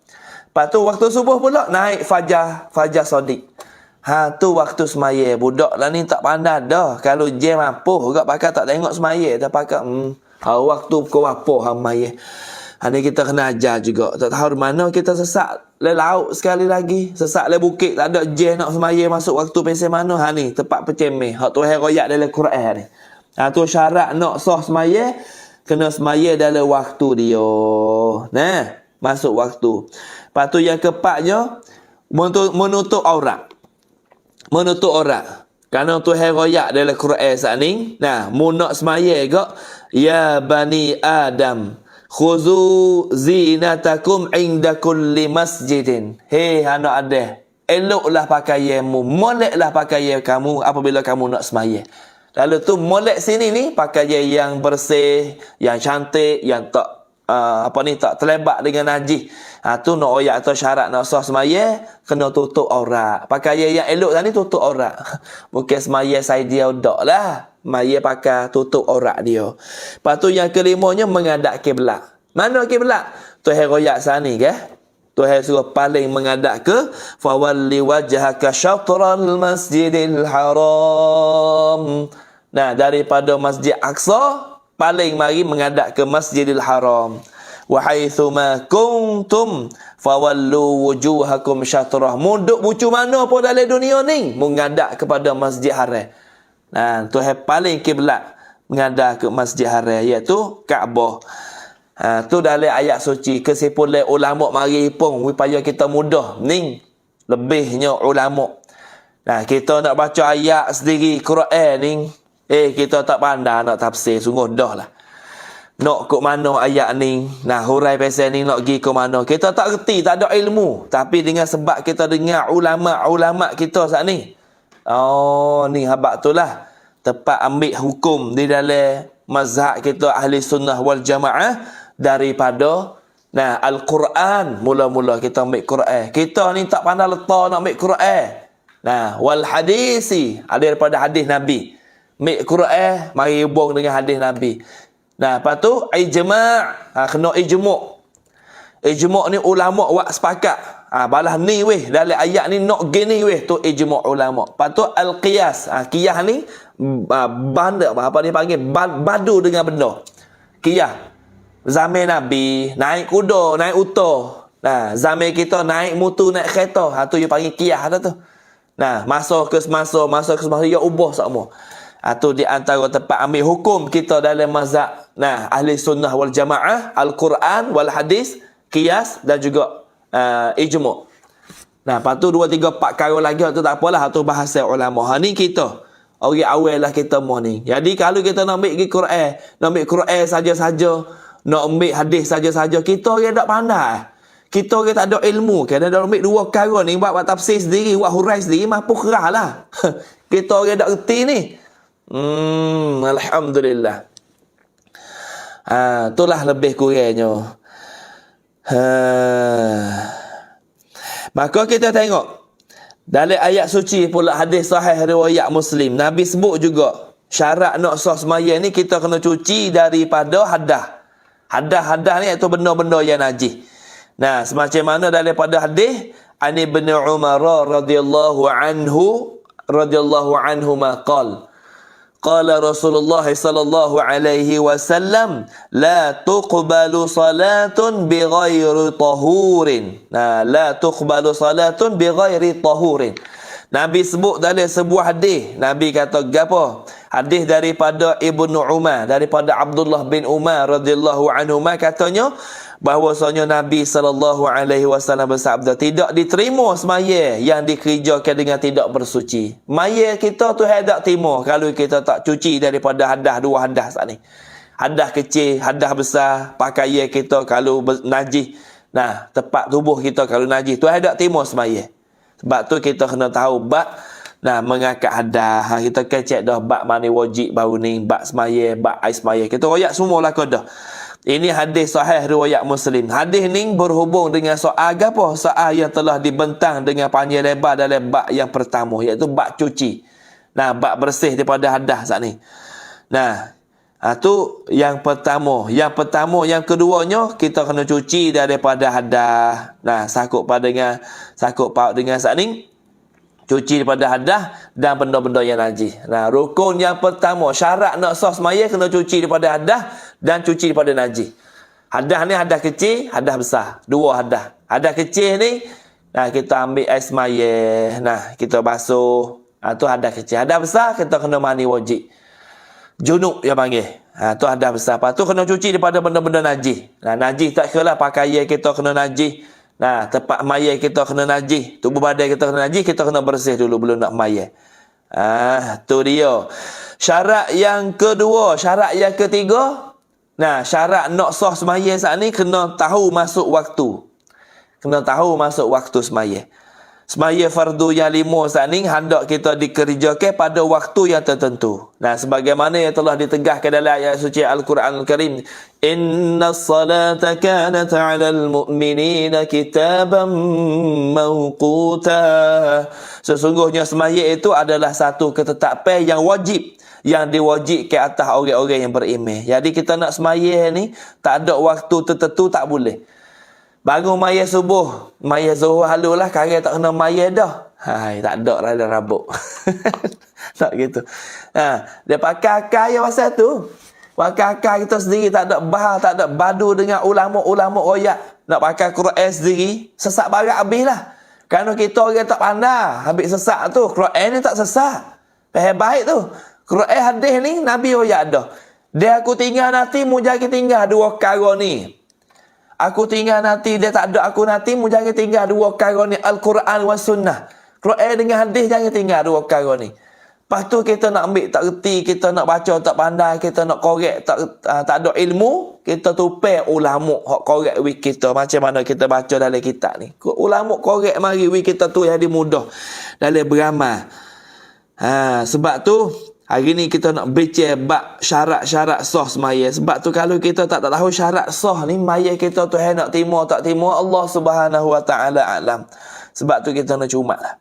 [SPEAKER 1] Lepas tu waktu subuh pula naik fajar sodik. Tu waktu semaya. Budak lah ni tak pandai dah. Kalau jam apa juga pakai tak tengok semaya. Tak pakai waktu pukul apa semaya. Ni kita kena ajar juga. Tak tahu di mana kita sesak le laut sekali lagi. Sesak le bukit tak ada jam nak semaya masuk waktu pensel mana. Ni tempat pecemeh. Hak Tuhan royak dalam Quran ni. Tu syarat nak sah semaya, kena semaya dalam waktu dia. Masuk waktu. Lepas tu yang keempatnya, menutup aurat. Menutup aurat. Kerana Tuhan royak dalam Quran saat ni. Nah, mu nak semaya ke? Ya bani Adam, khuzu zinatakum inda kulli masjidin. Hei anak Adam, eloklah pakaianmu, moleklah pakaian kamu apabila kamu nak semaya. Lalu tu molek sini ni pakaian yang bersih, yang cantik, yang tak tak terlebat dengan najis. Tu nak royak atau syarat nak sah semaya, kena tutup aurat. Pakaian yang elok tadi tutup aurat. Bukan semaya saya dia udak lah. Maya pakai tutup aurat dia. Lepas tu yang kelimanya menghadap kiblat. Mana kiblat? Tuhan royak sana ke? Tuhan suruh paling menghadap ke fawalli wajhaka syatral masjidil haram. Nah, daripada Masjid Aqsa paling mari menghadap ke Masjidil Haram. Wa haitsuma kuntum fawallu wujuhakum syatrah. Munduk bucu mana pun dalam dunia ni menghadap kepada Masjid Haram. Nah, Tuhan paling kiblat menghadap ke Masjid Haram iaitu Kaabah. Tu dalam ayat suci. Kesimpulan ulama mari pun supaya kita mudah ni lebihnya ulama. Nah, kita nak baca ayat sendiri Quran ni, kita tak pandai nak tafsir, sungguh dah lah. Nak ke mana ayat ni, nah hurai pasal ni nak pergi ke mana, kita tak reti, tak ada ilmu. Tapi dengan sebab kita dengar ulama-ulama kita saat ni, ni habak tu lah tepat ambil hukum di dalam mazhab kita ahli sunnah wal jamaah daripada Al-Quran. Mula-mula kita ambil Quran. Kita ni tak pandai letak nak ambil Quran. Wal hadisi, ada daripada hadis Nabi. Ambil Quran, mari hubung dengan hadis Nabi. Lepas tu ijma', kena ijma'. Ijma' ni ulama buat sepakat. Balah ni weh, dalam ayat ni nak gini weh, tu ijma' ulama. Lepas tu al-qiyas. Qiyas ni banda apa dia panggil? Badu dengan benda. Qiyas. Zaman Nabi naik kuda, naik unta. Zaman kita naik motor, naik kereta. Tu dia panggil qiyas tu. Masa ke semasa dia ubah semua. Tu di antara tempat ambil hukum kita dalam mazhab ahli sunnah wal jamaah, Al-Quran wal hadis, qiyas dan juga ijma'. Lepas tu 2, 3, 4 perkara lagi tu tak apalah, tu bahasa ulama. Ni kita orang awal lah kita mau ni. Jadi kalau kita nak ambil Quran, nak ambil Quran saja-saja, nak ambil hadis saja-saja, kita orang tak pandai. Kita orang tak ada ilmu. Kena nak ambil 2 perkara ni, buat tafsir sendiri, buat hurai sendiri, mampu kerah lah. Kita orang tak reti ni. Alhamdulillah. Itulah lebih kurangnya. Maka kita tengok dalam ayat suci pula hadis sahih riwayat Muslim, Nabi sebut juga syarat nak sah semaya ni kita kena cuci daripada hadah. Hadah ni iaitu benda-benda yang najis. Semacam mana daripada hadis an Ibn Umar radhiyallahu anhu maqal qala Rasulullah sallallahu alaihi wasallam la tuqbalu salatun bighairi tahurin. La tuqbalu salatun bighairi tahurin. Nabi sebut dalam sebuah hadis, Nabi kata gapo? Hadis daripada Ibnu Umar, daripada Abdullah bin Umar radhiyallahu anhu katanya bahwasanya Nabi sallallahu alaihi wasallam bersabda, tidak diterima semaya yang dikerjakan dengan tidak bersuci. Maya kita tu hendak terima kalau kita tak cuci daripada hadah, 2 hadah saat ni. Hadah kecil, hadah besar, pakaian kita kalau najis. Tempat tubuh kita kalau najis, tu hendak terima semaya. Sebab tu kita kena tahu bab mengangkat hadah. Kita kecek dah bab mani wajib baru ni, bab semaya, bab ais semaya. Kita royak semua lah dah. Ini hadis sahih riwayat Muslim. Hadis ni berhubung dengan soal apa? Soal yang telah dibentang dengan panjang lebar dalam bab yang pertama, iaitu bab cuci. Bab bersih daripada hadah saat ni. Tu yang pertama. Yang keduanya kita kena cuci daripada hadah. Sakut paut dengan saat ni, cuci daripada hadah dan benda-benda yang najis. Rukun yang pertama, syarat nak sah semaya kena cuci daripada hadah dan cuci daripada najis. Hadah ni hadah kecil, hadah besar. 2 hadah. Hadah kecil ni kita ambil air semaya. Kita basuh. Tu hadah kecil. Hadah besar kita kena mandi wajib. Junub yang panggil. Tu hadah besar. Lepas tu kena cuci daripada benda-benda najis. Najis tak kira lah pakaian kita kena najis. Nah, tempat mayat kita kena najis, tubuh badan kita kena najis, kita kena bersih dulu belum nak mayat. Tu dia. Syarat yang kedua, syarat yang ketiga. Nah, syarat nak sah sembahyang saat ni kena tahu masuk waktu. Kena tahu masuk waktu sembahyang. Sembahyang fardu yang 5 saat ni hendak kita dikerjakan pada waktu yang tertentu. Nah, sebagaimana yang telah ditegaskan dalam ayat suci Al-Quran Al-Karim, innas salata kanat 'alal mu'minina kitaban mawquta. Sesungguhnya sembahyang itu adalah satu ketetapan yang wajib, yang diwajibkan atas orang-orang yang beriman. Jadi kita nak sembahyang ni tak ada waktu tertentu, tak boleh. Bangun maya subuh, maya zuhur halulah, sekarang tak kena maya dah. Hai, tak ada rada rabuk. Tak gitu. Dia pakai akal yang pasal tu. Pakai akal kita sendiri, tak ada bahar, tak ada badu dengan ulama-ulama royak. Nak pakai Quran sendiri, sesak barat habis lah. Kerana kita orang tak pandai, habis sesak tu. Quran ni tak sesak. Faham baik tu. Quran hadis ni, Nabi royak dah. Dia aku tinggal nanti, mu jangan tinggal dua perkara ni. Aku tinggal nanti, dia tak ada aku nanti, mu jangan tinggal dua perkara ni, Al-Quran wa sunnah. Quran dengan hadis jangan tinggal dua perkara ni. Lepas tu kita nak ambil tak reti, kita nak baca tak pandai, kita nak korek tak ada ilmu, kita tupai ulama hak korek wik kita macam mana kita baca dalam kitab ni. Ulama korek mari wik kita tu jadi mudah dalam beramal. Sebab tu hari ni kita nak bincang bab syarat-syarat sah sembahyang. Sebab tu kalau kita tak tahu syarat sah ni, sembahyang kita tu nak timur tak timur, Allah Subhanahu Wa Taala alam. Sebab tu kita nak cumat lah.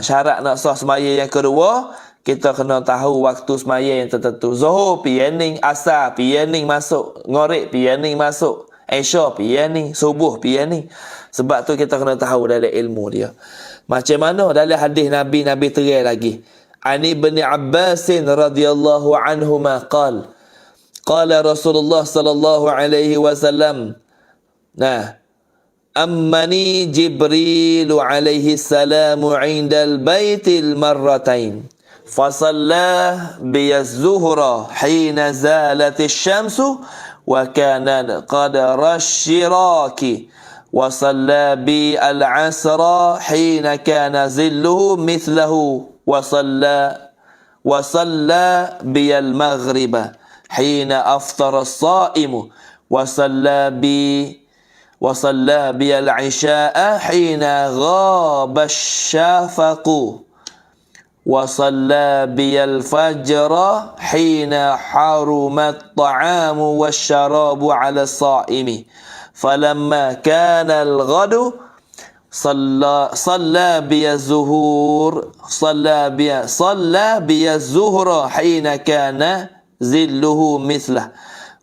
[SPEAKER 1] Syarat nak sah sembahyang yang kedua, kita kena tahu waktu sembahyang yang tertentu. Zuhur pianing, asar pianing masuk, ngorek pianing masuk, Isya pianing, subuh pianing. Sebab tu kita kena tahu dalam ilmu dia. Macam mana dalam hadis Nabi terai lagi. Ani bin Abbas radhiyallahu anhuma qala Rasulullah sallallahu alaihi wasallam. Ammani Jibril alaihi salamu 'inda al-baitil marratain. Fasalla biyaz-zuhra hina zalatis syamsu wa kana qadara asy-syiraki. وصلى بي العصر حين كان ظله مثله وصلى بي المغرب حين أفطر الصائم وصلى بي العشاء حين غاب الشفق وصلى بي الفجر حين حرم الطعام والشراب على الصائم فلما كان الغد صلى بي الظهر حين كان ظله مثله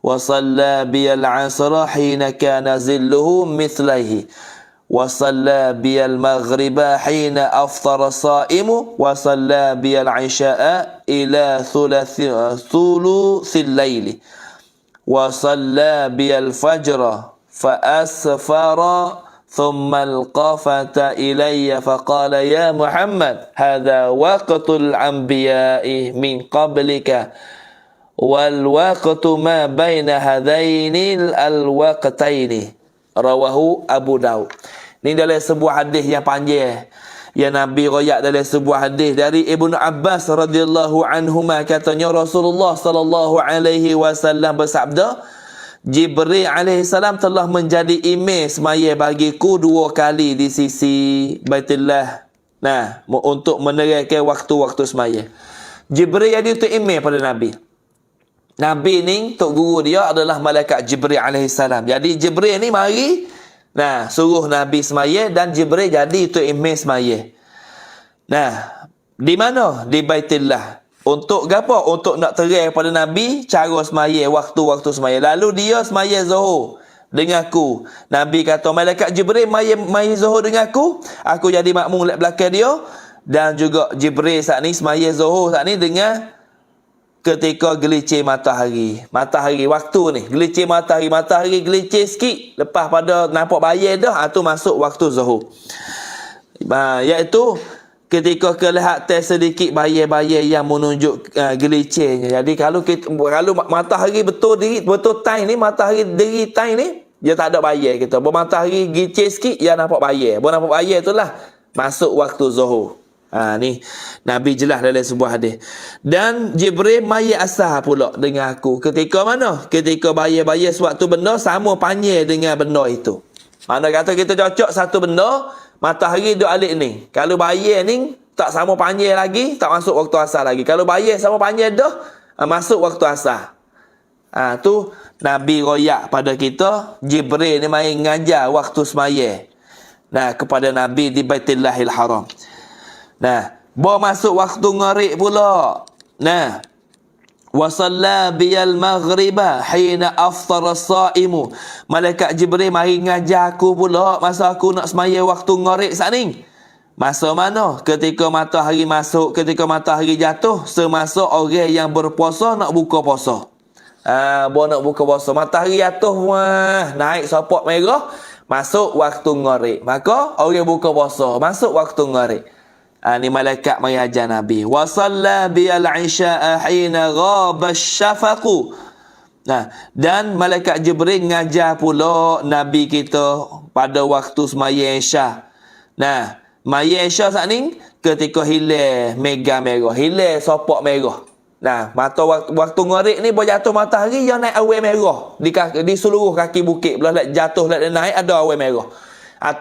[SPEAKER 1] وصلى بي العصر حين كان ظله مثله وصلى بي المغرب حين أفطر الصائم وصلى بي العشاء إلى ثلث الليل وصلى بي الفجر فأسفر ثم التفت إلي فقال يا محمد هذا وقت الأنبياء من قبلك والوقت ما بين هذين الوقتين. Rawahu Abu Daud. Ini dalam sebuah hadis yang panjang yang Nabi riwayat dalam sebuah hadis dari Ibnu Abbas radhiyallahu anhuma, katanya Rasulullah sallallahu alaihi wasallam bersabda, Jibril alaihissalam telah menjadi imam sembahyang bagiku 2 kali di sisi Baitullah. Untuk menerangkan waktu-waktu sembahyang. Jibril yang diutus imam pada Nabi. Nabi ni, tok guru dia adalah malaikat Jibril alaihissalam. Jadi Jibril ni mari, suruh Nabi sembahyang dan Jibril jadi utus imam sembahyang. Di mana? Di Baitullah. Untuk apa? Untuk nak terang pada Nabi cara sembahyang, waktu-waktu sembahyang. Lalu dia sembahyang zuhur dengan aku. Nabi kata, malaikat Jibril mai zuhur dengan aku jadi makmum lek belakang dia. Dan juga Jibril saat ni sembahyang zuhur saat ni dengan ketika gelicir matahari. Matahari waktu ni, gelicir matahari gelicir sikit, lepas pada nampak bayar dah, tu masuk waktu zuhur. Iaitu ketika kelihatan sedikit bayar-bayar yang menunjuk gelicirnya. Jadi kalau matahari betul time ni, matahari diri time ni, dia tak ada bayar kita. Bo matahari gicir sikit, dia nampak bayar. Bo nampak bayar itulah masuk waktu zuhur. Ni Nabi jelas dalam sebuah hadis. Dan Jibril mai asar pula dengan aku. Ketika mana? Ketika bayar-bayar suatu benda sama panjang dengan benda itu. Mana kata kita cocok satu benda, matahari duk alik ni. Kalau bayar ni tak sama panjang lagi, tak masuk waktu asar lagi. Kalau bayar sama panjang dah, masuk waktu asar. Tu Nabi royak pada kita, Jibril ni mai ngajar waktu semaya. Kepada Nabi di Baitullahil Haram. Bawa masuk waktu ngharik pula. Wa shalla biyal maghriba hina aftara as-saimu. Malaikat Jibril mari ngajar aku pula masa aku nak semaya waktu ngharik saat ni. Masa mana? Ketika matahari masuk, ketika matahari jatuh, semasa orang yang berpuasa nak buka puasa. Bawa nak buka puasa. Matahari jatuh, naik sopok merah, masuk waktu ngharik. Maka orang buka puasa, masuk waktu ngharik. Ni malaikat mari ajar Nabi. Wa shalla bil isya'a hina ghaba asy-syafaqu. Dan malaikat Jibril ngajar pula Nabi kita pada waktu sembahyang Isya. Sembahyang Isya saat ni ketika hilang mega merah, hilang sopok merah. Mata waktu ngharik ni berjatuh matahari yang naik awan merah di seluruh kaki bukit. Belah jatuh naik ada awan merah.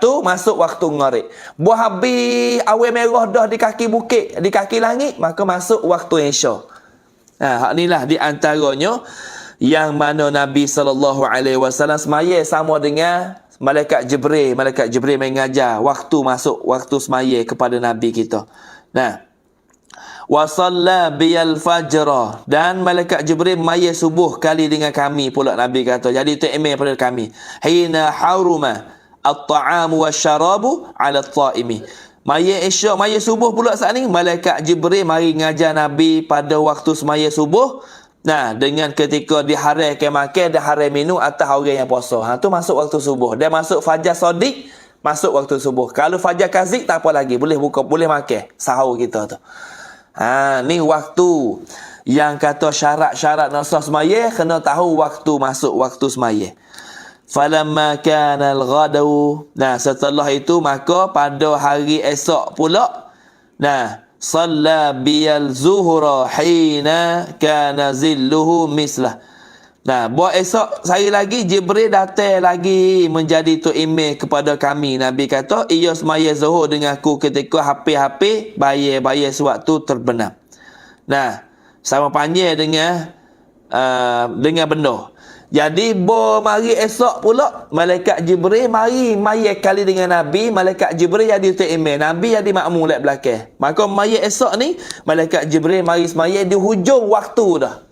[SPEAKER 1] Tu masuk waktu ngharik. Buah habis awan merah dah di kaki bukit, di kaki langit, maka masuk waktu Isya. Hak inilah di antaranya yang mana Nabi SAW semaya sama dengan malaikat Jibril. Malaikat Jibril mengajar waktu masuk waktu semaya kepada Nabi kita. Wa shalla biyal fajra. Dan malaikat Jibril maya subuh kali dengan kami pula Nabi kata. Jadi itu email pada kami. Hina haruma at-ta'amu wasyarabu 'ala at-ta'imi. Maya Isya, maya subuh pula saat ni malaikat Jibril mari ngajar Nabi pada waktu semaya subuh. Dengan ketika diharamkan makan, diharam minum atas orang yang puasa. Tu masuk waktu subuh. Dia masuk fajar shadiq, masuk waktu subuh. Kalau fajar kazib tak apa lagi, boleh buka, boleh makan sahur kita tu. Ni waktu yang kata syarat-syarat nak sah semaya, kena tahu waktu masuk waktu semaya. Falamma kana al-ghadu. Setelah itu maka pada hari esok pula shalla biyal zuhra hina kana zilluhu mislah. Buat esok hari lagi Jibril datang lagi menjadi tu email kepada kami. Nabi kata ia semaya zuhur dengan aku ketika hampir-hampir bayar sewaktu terbenam. Sama panjang dengan benda. Jadi mari esok pula malaikat Jibril mari kali dengan Nabi. Malaikat Jibril jadi utuh email, Nabi jadi makmum lek belakang. Maka mari esok ni malaikat Jibril mari semaya di hujung waktu dah.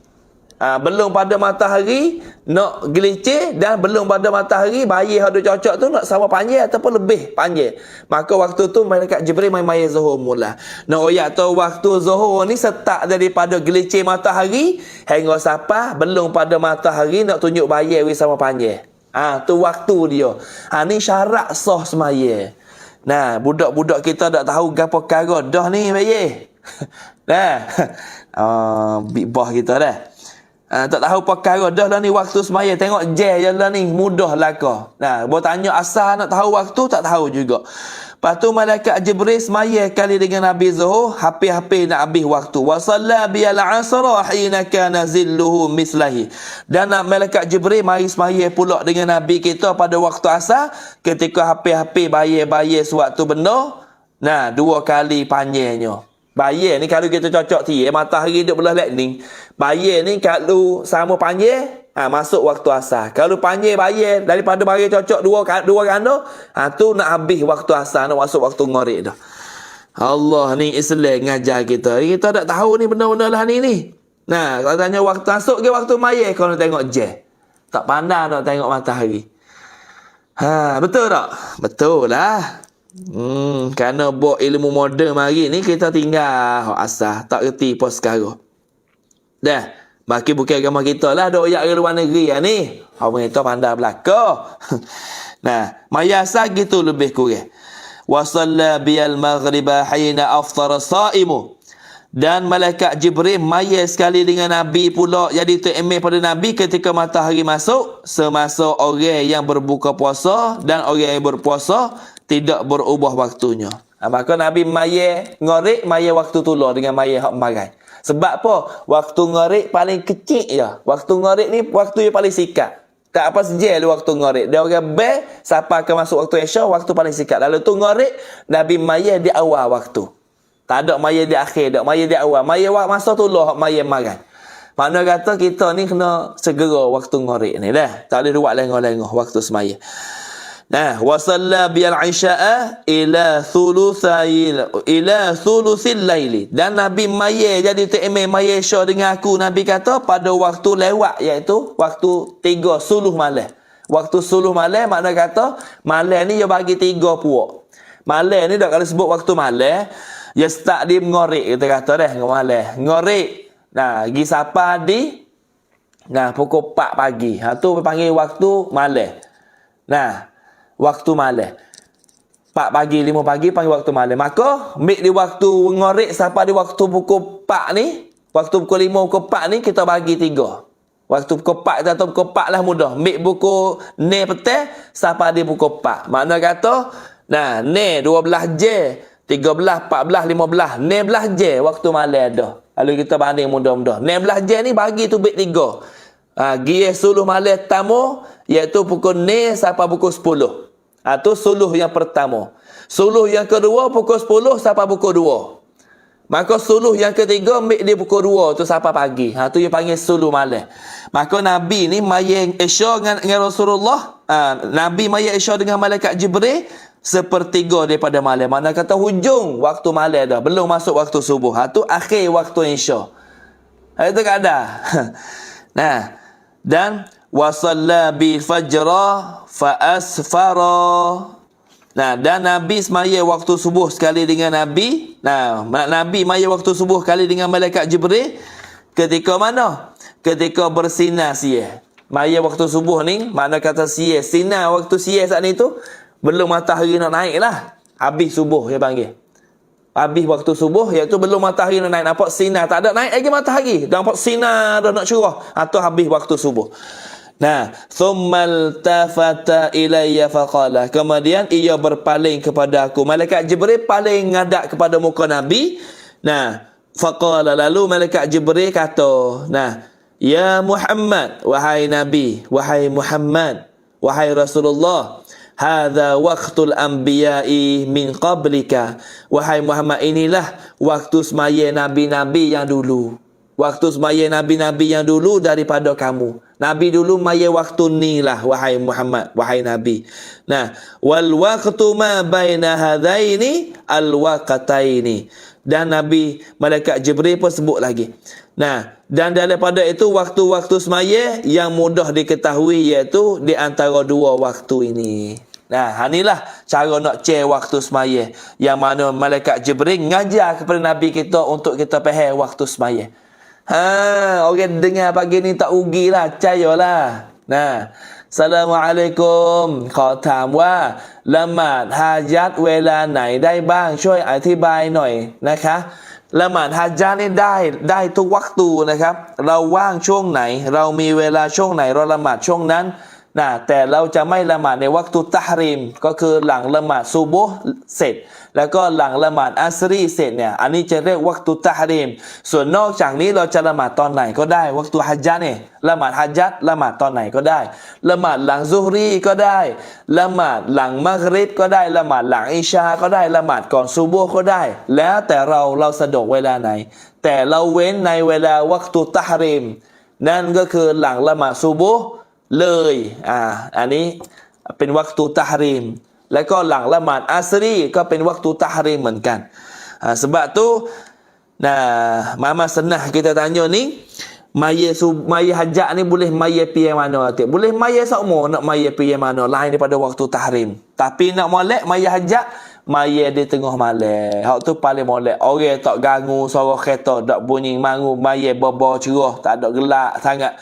[SPEAKER 1] Belum pada matahari nak gelicir dan belum pada matahari bayar ada cocok tu nak sama panjang ataupun lebih panjang. Maka waktu tu malaikat Jibril mai zuhur mula. Tahu waktu zuhur ni setak daripada gelicir matahari hingga sampai belum pada matahari nak tunjuk bayar sama panjang. Tu waktu dia. Ni syarat sah semaya. Budak-budak kita tak tahu gapo perkara dah ni bayar. Big boss kita dah. Tak tahu perkara dah lah ni waktu semaya. Tengok je je lah ni, mudah lah kau. Buat tanya asal nak tahu waktu, tak tahu juga. Lepas tu malaikat Jibril semaya kali dengan Nabi Zuhur, hampir-hampir nak habis waktu. Wa shalla biyal asra hina kana zilluhu mislahi. Dan malaikat Jibril mari semaya pula dengan Nabi kita pada waktu asar, ketika hampir-hampir bayar suatu benda. 2 kali panjangnya. Bayar ni kalau kita cocok matahari duduk belah lightning. Bayar ni kalau sama panjang, masuk waktu asar. Kalau panjang bayar daripada bayar cocok dua ganda, tu nak habis waktu asar, nak masuk waktu ngharik dah. Allah ni Islam ngajar kita. Kita tak tahu ni benda-benda lah ni. Kalau tanya waktu masuk ke waktu maya, kau nak tengok je. Tak pandai nak tengok matahari. Betul tak? Betul lah. Kerana buat ilmu moden mari ni kita tinggal asal tak reti pos sekarang. Dah, baki bukan agama kita lah dok yak ke luar negeri ni. Orang itu pandai belaka. Maya asal gitu lebih kurang. Wa shalla biyal maghriba hina aftara as-saimu. Dan malaikat Jibril maya sekali dengan Nabi pula. Jadi tu email pada Nabi ketika matahari masuk, semasa orang yang berbuka puasa dan orang yang berpuasa tidak berubah waktunya. Maka Nabi maya ngorik, maya waktu tulur dengan maya hak marai. Sebab apa? Waktu ngorik paling kecil je. Waktu ngorik ni waktu yang paling sikat. Tak apa sejel waktu ngorik. Dia orang siapa akan masuk waktu Isya, waktu paling sikat. Lalu tu ngorik, Nabi maya di awal waktu. Tak ada maya di akhir, tak maya di awal. Maya masa tu lah maya makan. Makna kata kita ni kena segera waktu ngorik ni dah. Tak boleh buat lengah-lengah waktu semaya. Nah, wa salla bil isya'a ila thuluthil laili. Dan Nabi maya jadi tu maya Isya dengan aku. Nabi kata pada waktu lewat, iaitu waktu 3 suluh malam. Waktu suluh malam makna kata malam ni dia bagi 3 puak. Malam ni dak kalau sebut waktu malam, ya start di ngorik kita kata dah malam. Ngorik. Nah, pergi sapa di pukul 4 pagi. Tu panggil waktu malam. Nah, waktu malam. 4 pagi, 5 pagi panggil waktu malam. Maka, ambil di waktu ngorik sampai di waktu pukul 4 ni, waktu pukul 5, pukul 4 ni, kita bagi 3. Waktu pukul 4 kita atau pukul 4 lah mudah. Ambil pukul ni petang sampai di pukul 4. Makna kata, ni 12 je, 13, 14, 15, 16 je waktu malam dah. Lalu kita banding mudah-mudah. 16 je ni bagi tu bit 3. Giyah suluh malam tamu, iaitu pukul ni sampai pukul 10. Tu suluh yang pertama. Suluh yang kedua pukul 10 sampai pukul 2. Maka suluh yang ketiga ambil dia pukul 2 tu sampai pagi. Tu yang panggil suluh malam. Maka Nabi ni maya Isya dengan Rasulullah. Nabi maya Isya dengan malaikat Jibril sepertiga daripada malam. Mana kata hujung waktu malam dah. Belum masuk waktu subuh. Tu akhir waktu Isya. Itu keadaan. Dan wasalla bil fajra fa asfara. Dan Nabi semaya waktu subuh sekali dengan Nabi. Nabi maya waktu subuh sekali dengan malaikat Jibril. Ketika mana? Ketika bersinar siang. Maya waktu subuh ni, makna kata siang. Sinar waktu siang saat ni tu, belum matahari nak naik lah. Habis subuh dia panggil. Habis waktu subuh, iaitu belum matahari nak naik. Nampak sinar. Tak ada naik lagi matahari. Nampak sinar dah nak curah. Atau habis waktu subuh. Thummal tafata ilayya faqala. Kemudian ia berpaling kepada aku. Malaikat Jibril paling ngadak kepada muka Nabi. Faqala, lalu malaikat Jibril kata, ya Muhammad, wahai Nabi, wahai Muhammad, wahai Rasulullah, hadza waqtul anbiya'i min qablika. Wahai Muhammad, inilah waktu semaya nabi-nabi yang dulu. Waktu semaya nabi-nabi yang dulu daripada kamu. Nabi dulu maya waktu ni lah, wahai Muhammad, wahai Nabi. Wal waqtu ma baina hadaini al waqtaini. Dan Nabi malaikat Jibril pun sebut lagi. Dan daripada itu waktu-waktu semaya yang mudah diketahui, iaitu di antara dua waktu ini. Inilah cara nak cek waktu semaya, yang mana malaikat Jibril ngajar kepada Nabi kita untuk kita faham waktu semaya. Orang dengar pagi ni tak rugilah, percayalah. Assalamualaikum ขอถามว่าละหมาดฮาญัตเวลาไหนได้บ้างช่วยอธิบายหน่อยนะคะละหมาดฮาญัตนี่ได้ทุกวักตูนะครับเราว่างช่วงไหนเรามีเวลาช่วงไหนเราละหมาดช่วงนั้นแต่เราจะไม่ละหมาดในวักตุตะฮรีมก็คือหลังละหมาดซุบฮ์เสร็จแล้วก็หลังละหมาดอัสรีเสร็จเนี่ยอันนี้จะเรียกวักตุตะฮรีมส่วนนอกจากนี้เราจะละหมาดตอนไหนก็ได้วักตุฮัจญะห์เนี่ยละหมาดฮัจญะห์ละหมาดตอนไหนก็ได้ละหมาดหลังซุฮรีก็ได้ละหมาดหลังมักริบก็ได้ละหมาดหลังอิชาก็ได้ละหมาดก่อนซุบฮ์ก็ได้แล้วแต่เราสะดวกเวลาไหนแต่เราเว้นในเวลาวักตุตะฮรีมนั่นก็คือหลังละหมาดซุบฮ์เลยอันนี้เป็นวักตุตะฮรีมแล้วก็หลังละหมาดอัสรีก็เป็นวักตุตะฮรีมเหมือนกันsebab tu Mama senah kita tanya ni maya hajat ni boleh maya pi yang mana nanti boleh maya semua nak maya pi yang mana lain daripada waktu tahrim tapi nak molek maya hajat maya di tengah malam hak tu paling molek orang tak ganggu suara kereta tak bunyi mangu maya bobo cerah tak ada gelak sangat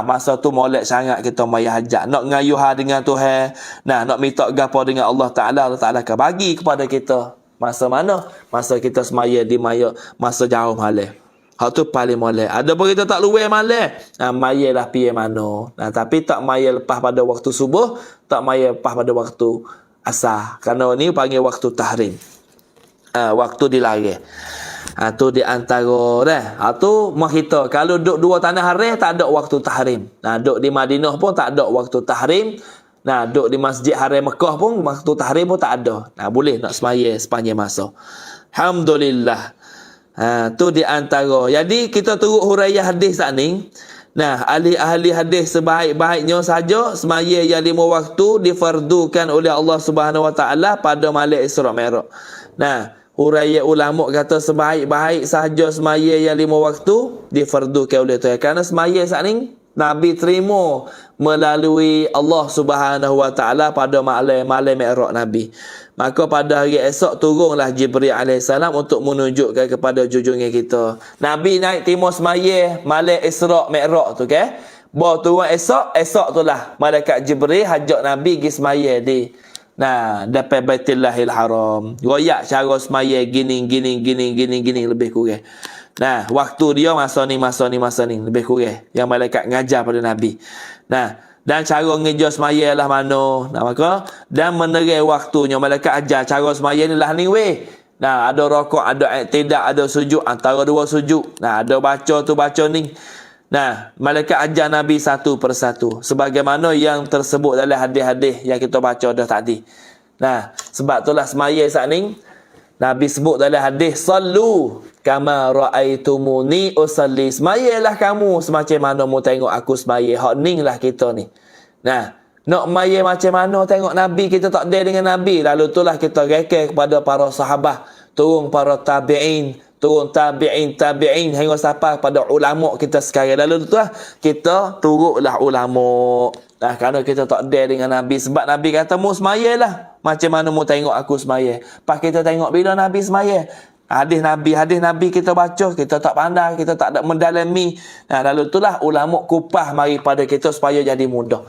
[SPEAKER 1] masa tu molek sangat kita maya hajat nak ngayuha dengan Tuhan nak minta gapo dengan Allah Ta'ala akan bagi kepada kita Masa mana? Masa kita semaya di masa jauh malam. Hak tu paling molek. Ada pun kita tak luar malam. Maya lah piye mano. Tapi tak maya lepas pada waktu subuh, tak maya lepas pada waktu asar. Kerana ni panggil waktu tahrim. Waktu dilarang. Tu di antara dah. Tu mak kita kalau duduk dua tanah haram tak ada waktu tahrim. Duduk di Madinah pun tak ada waktu tahrim. Duduk di Masjid Haram Mekah pun waktu tahrim pun tak ada. Boleh nak semaya sepanjang masa. Alhamdulillah. Tu di antara. Jadi kita turut huraian hadis saat ni. Ahli-ahli hadis sebaik-baiknya saja semaya yang 5 waktu difardukan oleh Allah Subhanahu Wa Taala pada malam Isra Mi'raj. Huraian ulama kata sebaik-baik sahaja semaya yang 5 waktu difardukan oleh Tuhan. Kerana semaya saat ni Nabi terima melalui Allah Subhanahu Wa Taala pada malam Mi'raj Nabi. Maka pada hari esok turunlah Jibril alaihissalam untuk menunjukkan kepada junjungan kita. Nabi naik timur semaya malam Isra Mi'raj tu ke. Bawa turun esok tu lah malaikat Jibril hajak Nabi pergi semaya di depan Baitullahil Haram. Royak cara semaya gini lebih kurang. Waktu dia masa ni lebih kurang yang malaikat ngajar pada Nabi. Dan cara ngejar semaya lah mana. Maka dan menerai waktunya malaikat ajar cara semaya ni lah ni weh. Ada rakaat, ada tidak, ada sujud, antara dua sujud. Ada baca ni. Malaikat ajar Nabi satu persatu sebagaimana yang tersebut dalam hadis-hadis yang kita baca dah tadi. Sebab itulah semaya saat ni Nabi sebut dalam hadis, sallu kama ra'aitumuni usalli. Semayalah kamu semacam mana mu tengok aku semaya. Hak ning lah kita ni. Nak maya macam mana tengok Nabi, kita tak ada dengan Nabi. Lalu itulah kita reka kepada para sahabat, turun para tabi'in, turun tabi'in hingga sampai pada ulama kita sekarang. Lalu itulah kita turutlah ulama. Kerana kita tak ada dengan Nabi. Sebab Nabi kata mu semayalah macam mana mu tengok aku semaya. Pas kita tengok bila Nabi semaya. Hadis Nabi kita baca, kita tak pandai, kita tak ada mendalami. Lalu itulah ulama kupah mari pada kita supaya jadi mudah.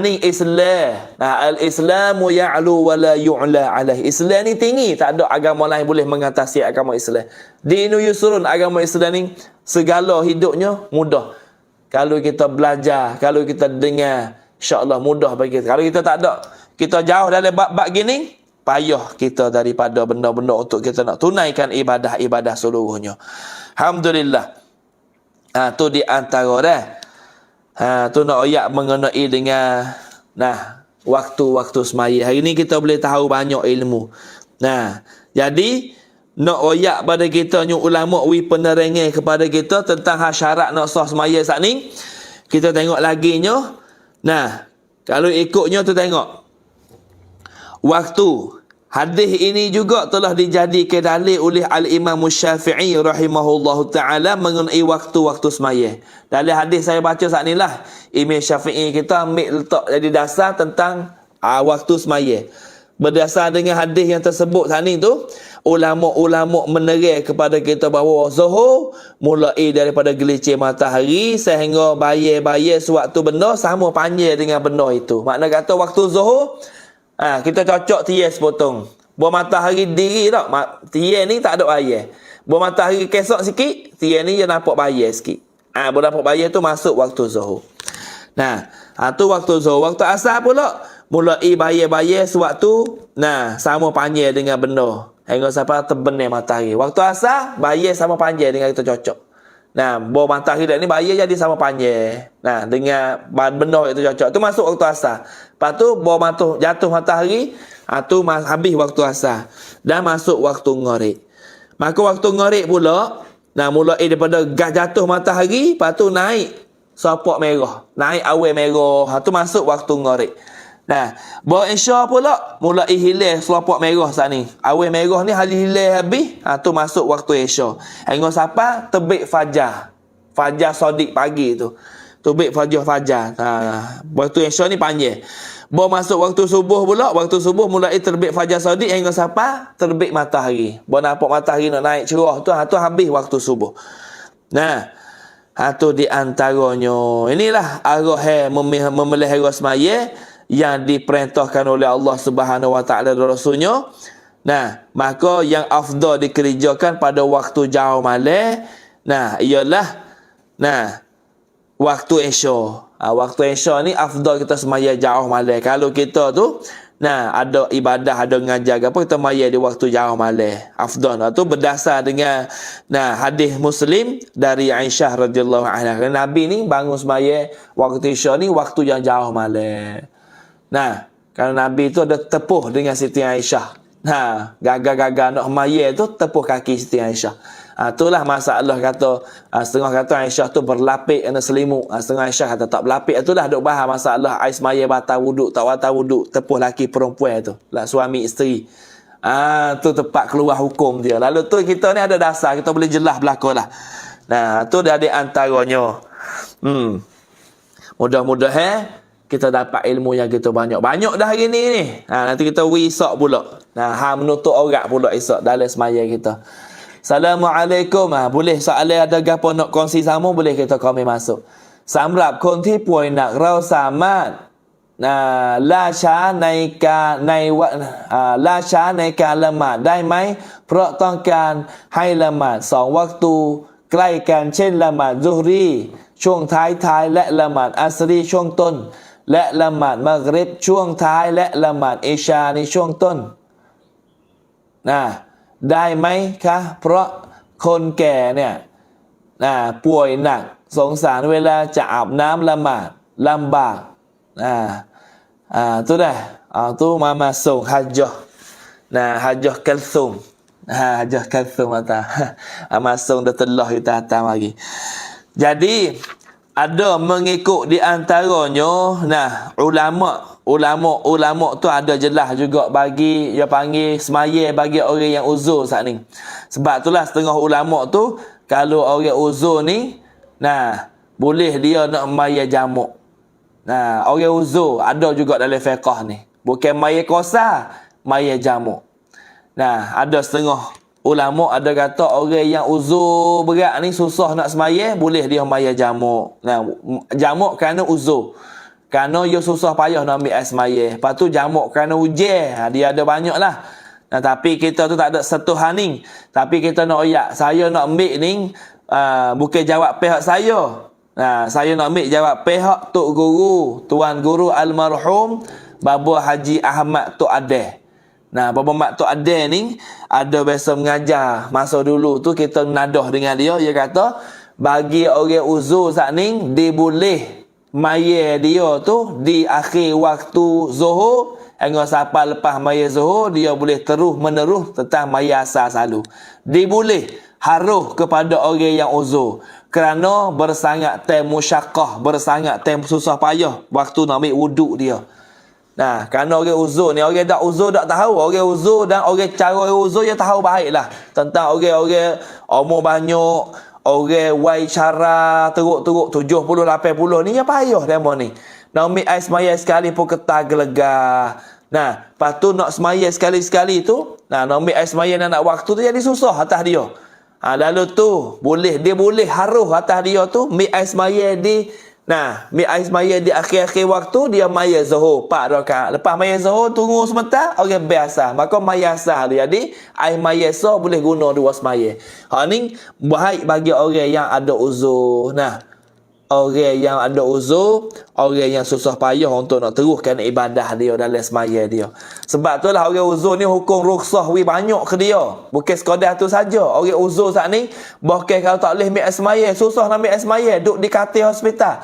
[SPEAKER 1] Ni Islam. Al-Islamu ya'lu wa la yu'la alaih. Islam ni tinggi, tak ada agama lain boleh mengatasi agama Islam. Dinu yusrun, agama Islam ni segala hidupnya mudah. Kalau kita belajar, kalau kita dengar, insya-Allah mudah bagi kita. Kalau kita tak ada, kita jauh dalam bab-bab gini, payah kita daripada benda-benda untuk kita nak tunaikan ibadah-ibadah seluruhnya. Alhamdulillah. Tu di antara dah. Tu nak ayat mengenai dengan waktu-waktu semaya. Hari ni kita boleh tahu banyak ilmu. Jadi nak ayat pada kita ni ulama penerangan kepada kita tentang syarat nak sah semaya saat ni. Kita tengok lagi nya. Kalau ikutnya tu tengok. Waktu hadis ini juga telah dijadikan dalil oleh Al-Imam Syafi'i rahimahullahu ta'ala mengenai waktu-waktu semaya. Dalam hadis saya baca saat ni lah, Imam Syafi'i kita ambil letak jadi dasar tentang waktu semaya. Berdasar dengan hadis yang tersebut saat ni tu, ulama-ulama menerai kepada kita bahawa zuhur mulai daripada gelincir matahari sehingga bayar sewaktu benda sama panjang dengan benda itu. Makna kata waktu zuhur kita cocok tiang sepotong. Buah matahari diri tak. Tiang ni tak ada bayar. Buah matahari kesok sikit, tiang ni dia nampak bayar sikit. Buah nampak bayar tu masuk waktu zuhur. Tu waktu zuhur. Waktu asar pula mulai bayar sewaktu sama panjang dengan benda. Hingga sampai terbenam matahari. Waktu asar bayar sama panjang dengan kita cocok. Buah matahari ni bayar jadi sama panjang. Dengan benda itu cocok. Tu masuk waktu asar. Lepas tu jatuh matahari, tu habis waktu asar. Dan masuk waktu ngorek. Maka waktu ngorek pula, mulai daripada jatuh matahari, lepas tu naik sopak merah. Naik awal merah. Tu masuk waktu ngorek. Bawa Isya pula, mulai hilang selaput merah saat ni. Awal merah ni hilang habis, tu masuk waktu Isya. Hingga sampai terbit fajar. Fajar sodik pagi tu. Terbit fajar. Waktu Isya ni panjang. Bawa masuk waktu subuh pula, waktu subuh mulai terbit fajar sodik hingga sampai terbit matahari. Bawa nampak matahari nak naik cerah tu habis waktu subuh. Tu di antaranya. Inilah arah memelihara semaya yang diperintahkan oleh Allah Subhanahu Wa Taala dan Rasulnya. Nah, maka yang afdal dikerjakan pada waktu jauh malam, nah, ialah waktu Isya. Waktu Isya ni afdal kita semaya jauh malam. Kalau kita tu ada ibadah, ada ngajar apa, kita maya di waktu jauh malam. Afdal tu berdasar dengan hadis Muslim dari Aisyah radhiyallahu anha. Nabi ni bangun semaya waktu Isya ni waktu yang jauh malam. Kerana Nabi tu ada tepuh dengan Siti Aisyah. Gagal-gagal nak maya tu tepuh kaki Siti Aisyah. Itulah masalah kata setengah kata Aisyah tu berlapik kena selimut, setengah Aisyah kata tak berlapik. Itulah duk bahas masalah ais maya batal wuduk tak batal wuduk, tepuh laki perempuan tu lah, suami isteri. Tu tepat keluar hukum dia. Lalu tu kita ni ada dasar, kita boleh jelas belakang lah. Tu dah di antaranya. Mudah-mudahan kita dapat ilmu yang kita banyak dah hari ni. Nanti kita wisak pula. Menutup orang pula esok dalam semaya kita. Assalamualaikum. Boleh soalan ada gapo nak kongsi sama, boleh kita komen masuk. สำหรับคนที่ป่วยหนักเราสามารถล่าช้าในการละหมาดได้ไหมเพราะต้องการให้ละหมาด2 วักตูใกล้กันเช่นละหมาดซุฮรีช่วงท้ายและละหมาดอัสรีช่วงต้นและละหมาดมักริบช่วงท้ายและละหมาดอิชาในช่วงต้นได้ไหมคะเพราะคนแก่เนี่ยป่วยหนักสงสารเวลาจะอาบน้ำละหมาดลำบากtu dah tu mama sung hajah hajah kalsum hajah kalsum masung dah telah kita atas lagi. Jadi ada mengikut di antaranya ulama tu ada jelas juga bagi dia panggil semaya bagi orang yang uzur saat ni. Sebab itulah setengah ulama tu kalau orang uzur ni boleh dia nak maya jamuk. Orang uzur ada juga dalam fiqh ni. Bukan maya kosa, maya jamuk. Ada setengah ulama ada kata orang yang uzur berat ni susah nak semaya, boleh dia maya jamuk. Jamuk kerana uzur. Kerana dia susah payah nak ambil air semaya. Lepas tu jamuk kerana hujan. Dia ada banyak lah. Tapi kita tu tak ada sentuhan ni. Tapi kita nak oyak. Saya nak ambil ni bukan jawab pihak saya. Saya nak ambil jawab pihak Tok Guru, Tuan Guru Almarhum Baba Haji Ahmad Tok Adeh. Baba Mak Tok Adeh ni ada biasa mengajar. Masa dulu tu kita nadah dengan dia. Dia kata bagi orang uzur saat ni dia boleh maya dia tu di akhir waktu zuhur. Hingga sampai lepas maya zuhur dia boleh terus menerus tentang maya asar selalu. Dia boleh haruh kepada orang yang uzur. Kerana bersangat time musyaqqah, bersangat time susah payah waktu nak ambil wuduk dia. Kerana orang uzur ni, orang tak uzur tak tahu. Orang uzur dan orang cara orang uzur dia tahu baiklah. Tentang orang-orang umur banyak, orang wai cara teruk-teruk 70, 80 ni dia payah demo ni. Nak ambil air semaya sekali pun ketar gelegah. Lepas tu nak semaya sekali-sekali tu, nak ambil air semaya nak waktu tu jadi susah atas dia. Lalu tu dia boleh haruh atas dia tu mi ais maya di mi ais maya di akhir-akhir waktu dia maya zuhur 4 rakaat. Lepas maya zuhur tunggu sebentar orang biasa. Maka maya sah dia. Jadi air maya sah boleh guna 2 semaya. Ni baik bagi orang yang ada uzur. Orang yang ada uzur, orang yang susah payah untuk nak teruskan ibadah dia dalam semaya dia. Sebab itulah orang uzur ni hukum rukhsah banyak ke dia. Bukan sekadar tu saja. Orang uzur saat ni bahkan kalau tak boleh ambil semaya, susah nak ambil semaya, duduk di katil hospital.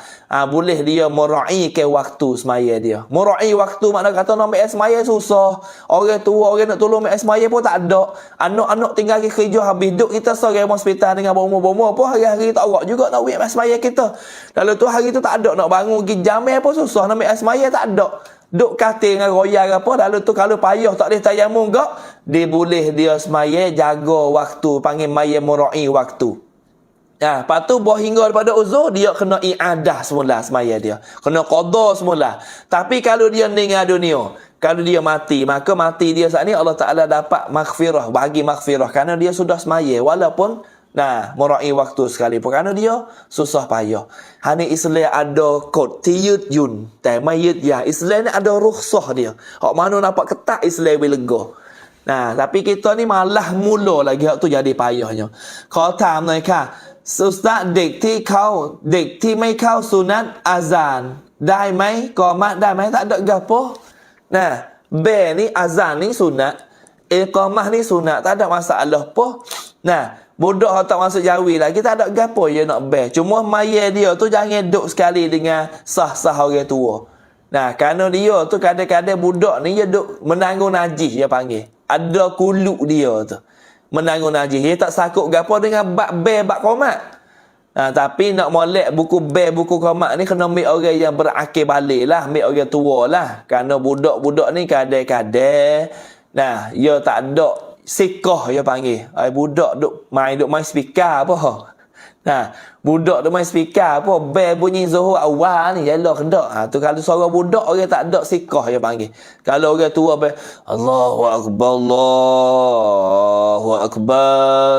[SPEAKER 1] Boleh dia meraihkan waktu semaya dia. Meraih waktu makna kata nak ambil semaya susah. Orang tua, orang nak tolong ambil semaya pun tak ada. Anak-anak tinggal kerja habis duduk kita seorang hospital dengan berumur-umur pun hari-hari tak agak juga nak ambil semaya kita. Lalu tu hari tu tak ada nak bangun pergi jamai pun susah nak ambil air semaya tak ada. Duk katil dengan royal apa. Lalu tu kalau payah tak boleh tayamum gak, dia boleh dia semaya jaga waktu, panggil maya murai waktu. Lepas tu hingga daripada uzur dia kena i'adah semula semaya dia. Kena qada semula. Tapi kalau dia meninggal dunia, kalau dia mati, maka mati dia saat ni Allah Ta'ala dapat maghfirah, bagi maghfirah kerana dia sudah semaya walaupun murai waktu sekali pun kerana dia susah payah. Hani Islam ada kod tiyut yun. Tai mayit ya Islam ni ada rukhsah dia. Hak mana nampak ketat Islam bila lega. Nah, tapi kita ni malah mula lagi hak tu jadi payahnya. ขอถามหน่อยค่ะอุสตาเด็กที่ไม่เข้าสุนัตอาซานได้ไหมกอมะได้ไหม tak ada gapo. Nah, B ni azan ni sunat, iqamah ni sunat, tak ada masalah apa. Nah, budak hak tak masuk jawi lagi tak ada gapo dia nak B. Cuma mayat dia tu jangan duduk sekali dengan sah-sah orang tua. Nah, kerana dia tu kadang-kadang budak ni dia duduk menanggung najis dia panggil. Ada kuluk dia tu. Menanggung najis. Dia tak sakut gapo dengan bab B, bab qomat. Tapi nak molek buku B, buku qomat ni kena ambil orang yang berakil balik lah. Ambil orang tua lah. Kerana budak-budak ni kadang-kadang dia tak ada sikoh dia panggil. Budak duk main speaker apa. Budak duk main speaker apa. Bel bunyi zuhur awal ni jelah kendak. Tu kalau suara budak orang tak ada sikoh dia panggil. Kalau orang tua bel Allahu akbar, Allahu akbar.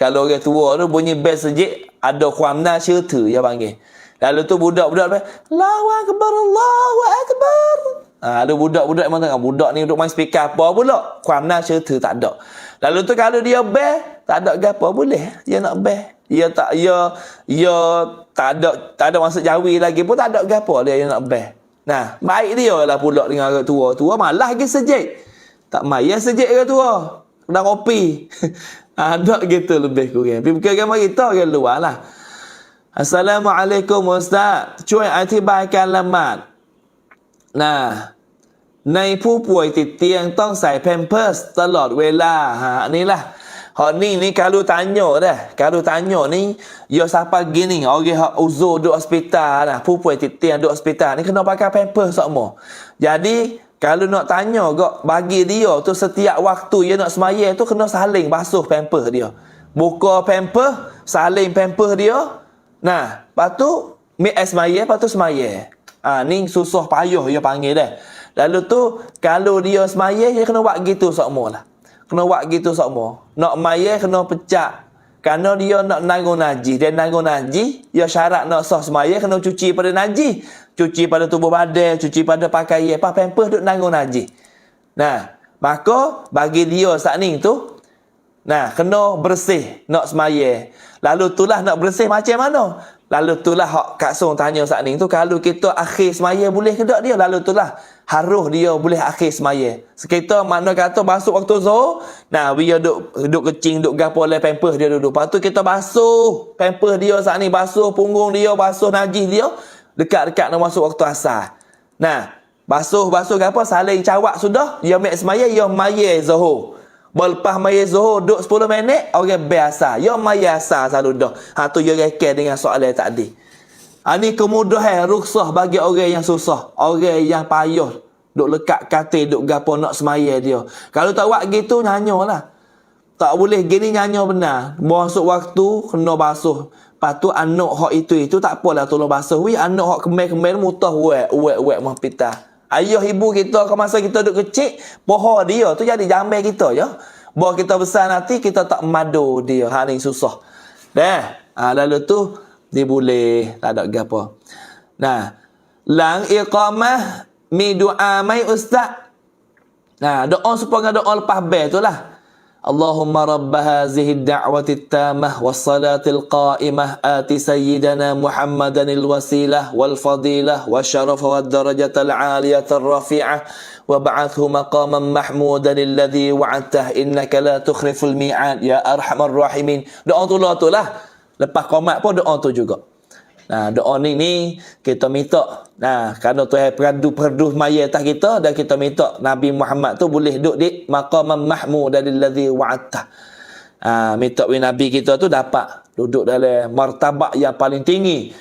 [SPEAKER 1] Kalau orang tua tu bunyi bel sejik ada khamna syurtu dia panggil. Lalu tu budak-budak bel Allahu akbar, Allahu akbar. Ada budak-budak mana tengok budak ni duduk main speaker apa pula. Khamna syurtu tak ada. Lalu tu kalau dia bel tak ada gapo boleh dia nak bel. Dia tak ada masuk jawi lagi pun tak ada gapo dia nak bel. Nah, baik dia lah pula dengan orang tua. Tua malah lagi sejik. Tak main sejik orang tua. Kena kopi. Ada gitu lebih kurang. Tapi bukan gambar kita orang luar lah. Assalamualaikum Ustaz. ช่วยอธิบายการละหมาด ในผู้ป่วยติดเตียงต้องใส่แพมเพิร์สตลอดเวลานี่lah. Ni kalau tanya dah. Kalau tanya ni ya siapa gini orang hak uzur duduk hospital lah.ผู้ป่วยติดเตียงduduk hospital ni kena pakai pampers semua. Jadi kalau nak tanya gak bagi dia tu setiap waktu dia nak sembahyang tu kena saling basuh pampers dia. Buka pampers, saling pampers dia. Nah, lepas tu mik sembahyang, lepas tu sembahyang. Ni susah payah dia panggil dah. Lalu tu kalau dia sembahyang dia kena buat gitu semua lah. Kena buat gitu semua. Nak mayat kena pecah. Kerana dia nak nanggung najis. Dia nanggung najis, dia syarat nak sah sembahyang kena cuci pada najis. Cuci pada tubuh badan, cuci pada pakaian, pampers duk nanggung najis. Nah, maka bagi dia saat ni tu, kena bersih nak sembahyang. Lalu itulah nak bersih macam mana? Lalu itulah hak Kak Song tanya saat ni tu, kalau kita akhir sembahyang boleh ke tak dia? Lalu itulah harus dia boleh akhir sembahyang. Kita makna kata basuh waktu zuhur, dia duk kecing, duk gapo oleh pampers dia duduk. Lepas tu kita basuh pampers dia saat ni, basuh punggung dia, basuh najis dia, dekat-dekat nak masuk waktu asar. Basuh gapo saling cawak sudah, dia ambil sembahyang, dia mayat zuhur. Lepas mayat zuhur duduk 10 minit, orang biasa. Ya mayat asar selalu dah. Tu dia rekal dengan soalan tadi. Ni kemudahan rukhsah bagi orang yang susah. Orang yang payah. Duk lekat katil, duk gapo nak sembahyang dia. Kalau tak buat gitu, nyanyalah. Tak boleh gini nyanyi benar. Masuk waktu, kena basuh. Lepas tu anak hak itu tak apalah tolong basuh. Anak hak kemel-kemel mutah wek mah pitah. Ayah ibu kita kalau masa kita duduk kecil, pohon dia tu jadi jambai kita ya. Bahawa kita besar nanti kita tak madu dia. Ni susah. Lalu tu dia boleh tak ada gapo. Lang iqamah mi doa mai ustaz. Doa supaya doa lepas bel tu lah. Allahumma rabb hazihi ad-da'wati at-tammah was-salatil qa'imah ati sayyidana Muhammadanil wasilah wal fadilah wasyarafa wad-darajatal 'aliyatar rafi'ah wa ba'athu maqaman mahmudan alladhi wa'adtah innaka la tukhliful mi'ad ya arhamar rahimin. Doa tu lah. Lepas qomat pun doa tu juga. Doa ni kita minta. Kerana Tuhan perdu mayat atas kita dan kita minta Nabi Muhammad tu boleh duduk di maqaman mahmud alladhi wa'adtah. Minta Nabi kita tu dapat duduk dalam martabak yang paling tinggi.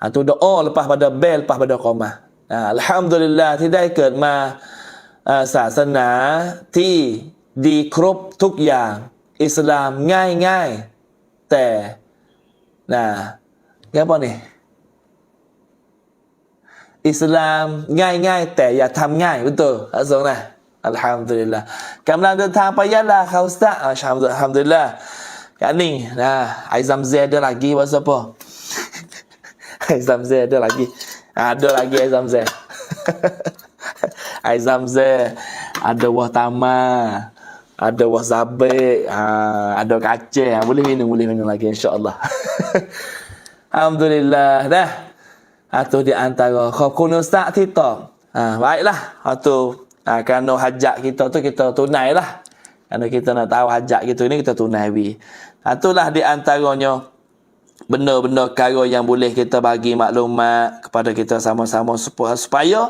[SPEAKER 1] Tu doa lepas pada bel, lepas pada qomat. Alhamdulillah ที่ได้เกิดมาศาสนาที่ดีครบทุกอย่างอิสลามง่ายๆแต่apa ni? Islam ง่ายๆแต่อย่าทำง่าย betul tak Zong nah. Alhamdulillah. กำลังเดินทางไปยะลาครับ Ustaz. Alhamdulillah. Kat ni, Aizam Z ada lagi pasal apa? Aizam Z ada lagi. Ada lagi Aizam Z. Aizam Z. Ada buah tamar, ada buah zabik, ada kacang. Boleh minum lagi insya-Allah. Alhamdulillah dah. Itu di antara khokun ustaz kita. Baiklah. Itu kerana hajat kita tu kita tunailah. Kerana kita nak tahu hajat kita ni kita tunai bi. Itulah di antaranya benda-benda perkara yang boleh kita bagi maklumat kepada kita sama-sama supaya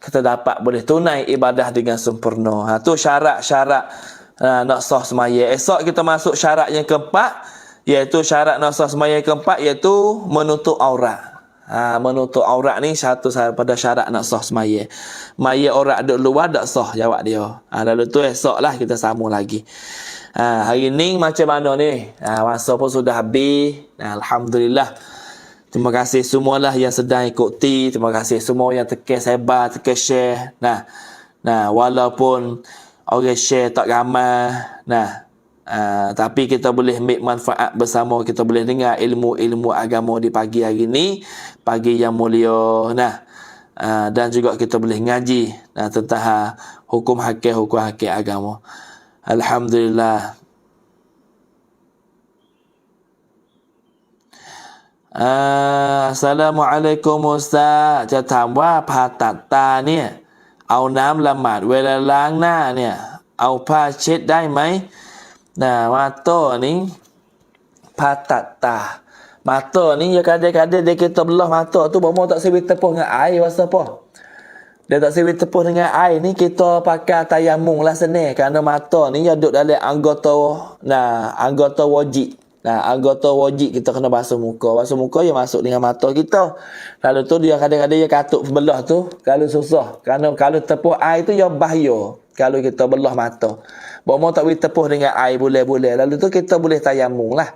[SPEAKER 1] kita dapat boleh tunai ibadah dengan sempurna. Itu syarat-syarat nak sah semaya. Esok kita masuk syarat yang keempat, iaitu syarat nak sah semaya keempat, iaitu menutup aurat. Menutup aurat ni satu pada syarat nak sah semaya. Maya aurat duduk luar tak sah, jawab dia. Lalu tu esok lah kita sambung lagi. Hari ni macam mana ni? Masa pun sudah habis. Alhamdulillah. Terima kasih semualah yang sedang ikuti. Terima kasih semua yang tekan sebar, tekan share. Walaupun orang share tak ramai. Tapi kita boleh make manfaat bersama. Kita boleh dengar ilmu-ilmu agama di pagi hari ni, pagi yang mulia. Dan juga kita boleh ngaji tentang hukum hakim agama. Alhamdulillah. Assalamualaikum Ustaz. จะถามว่าผ่าตัดตาเนี่ยเอาน้ำละหมาดเวลาล้างหน้าเนี่ยเอาผ้าเช็ดได้ไหมmata ni patatta. Mata ni ya kadang-kadang dia kita belah mata tu bomo tak siwi tepuh dengan air rasa apa. Dia tak siwi tepuh dengan air ni kita pakai tayamum lah senang kerana mata ni dia duduk dalam anggota wajib. Anggota wajib kita kena basuh muka. Basuh muka dia masuk dengan mata kita. Lalu tu dia kadang-kadang dia katuk belah tu kalau susah. Kerana kalau tepuh air tu dia bahaya kalau kita belah mata. Bomo tak boleh tepuh dengan air boleh-boleh. Lalu tu kita boleh tayamum lah.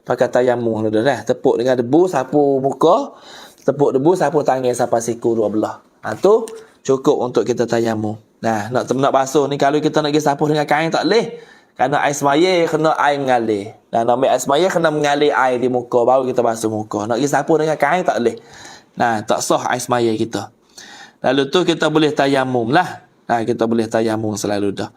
[SPEAKER 1] Pakai tayamum tu dah. Tepuk dengan debu, sapu muka. Tepuk debu, sapu tangan, sampai siku dua belah. Tu cukup untuk kita tayamum. Nak basuh ni kalau kita nak pergi sapu dengan kain tak boleh. Kerana air semaya kena air mengalir. Nak ambil air semaya kena mengalir air di muka. Baru kita basuh muka. Nak pergi sapu dengan kain tak boleh. Tak sah air semaya kita. Lalu tu kita boleh tayamum lah. Kita boleh tayamum selalu dah.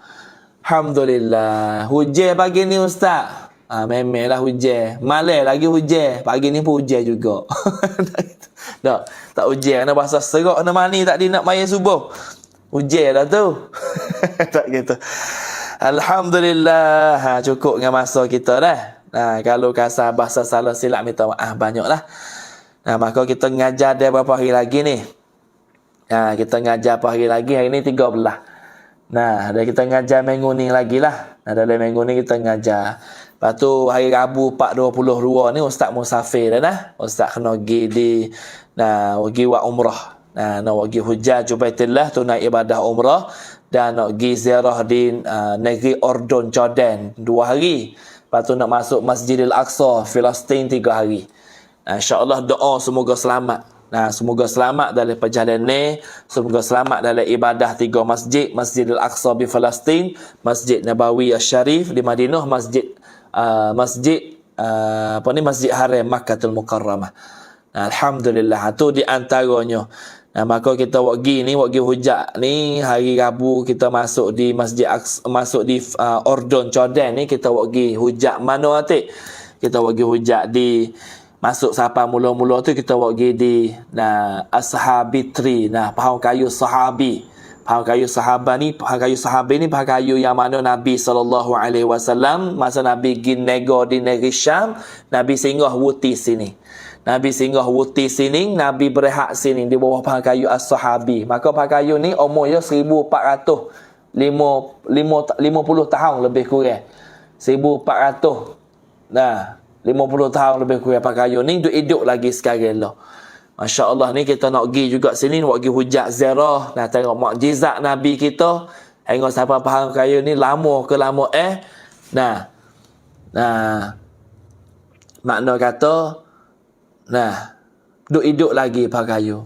[SPEAKER 1] Alhamdulillah. Hujan pagi ni Ustaz. Memanglah hujan. Malam lagi hujan. Pagi ni pun hujan juga. Tak hujan. Kena bahasa serak. Kena mani tak nak maya subuh. Hujan dah tu. Tak gitu. Alhamdulillah. Cukup dengan masa kita dah. Kalau kasar bahasa salah silap minta maaf banyak lah. Maka kita ngajar dia berapa hari lagi ni. Kita ngajar apa hari lagi. Hari ni 13. Dan kita ngajar minggu ni lagi lah. Dalam minggu ni kita ngajar. Lepas tu hari Rabu 4.22 ni Ustaz musafir dah. Ustaz kena pergi pergi buat umrah. Nak pergi hujjah Baitillah, tunai ibadah umrah. Dan nak pergi ziarah di negeri Ordon, Jordan 2 hari. Lepas tu nak masuk Masjidil Aqsa, Palestin 3 hari. InsyaAllah doa semoga selamat. Semoga selamat dalam perjalanan ni. Semoga selamat dalam ibadah 3 masjid. Masjidil Aqsa di Palestin, Masjid Nabawi Asy-Syarif di Madinah, Masjid Haram Makkahul Mukarramah. Alhamdulillah. Itu di antaranya. Maka kita pergi hujjah ni hari Rabu kita masuk di Masjid Aqsa, masuk di Ordon, Jordan ni kita pergi hujjah mana nanti? Kita pergi hujjah di masuk siapa mula-mula tu kita pergi di Ashabi Tree. Pohon kayu sahabi. Pohon kayu sahabat ni, pohon kayu sahabi ni pohon kayu yang mana Nabi SAW masa Nabi pergi nego di negeri Syam, Nabi singgah wuti sini. Nabi singgah wuti sini, Nabi berehat sini di bawah pohon kayu As-Sahabi. Maka pohon kayu ni umurnya 1450 tahun lebih kurang. 1400. 50 tahun lebih kurang pakai kayu ni hidup lagi sekarang lah. Masya Allah ni kita nak pergi juga sini, nak pergi hujat ziarah, nak tengok mukjizat Nabi kita. Tengok siapa faham kayu ni lama ke lama makna kata hidup lagi pakai kayu.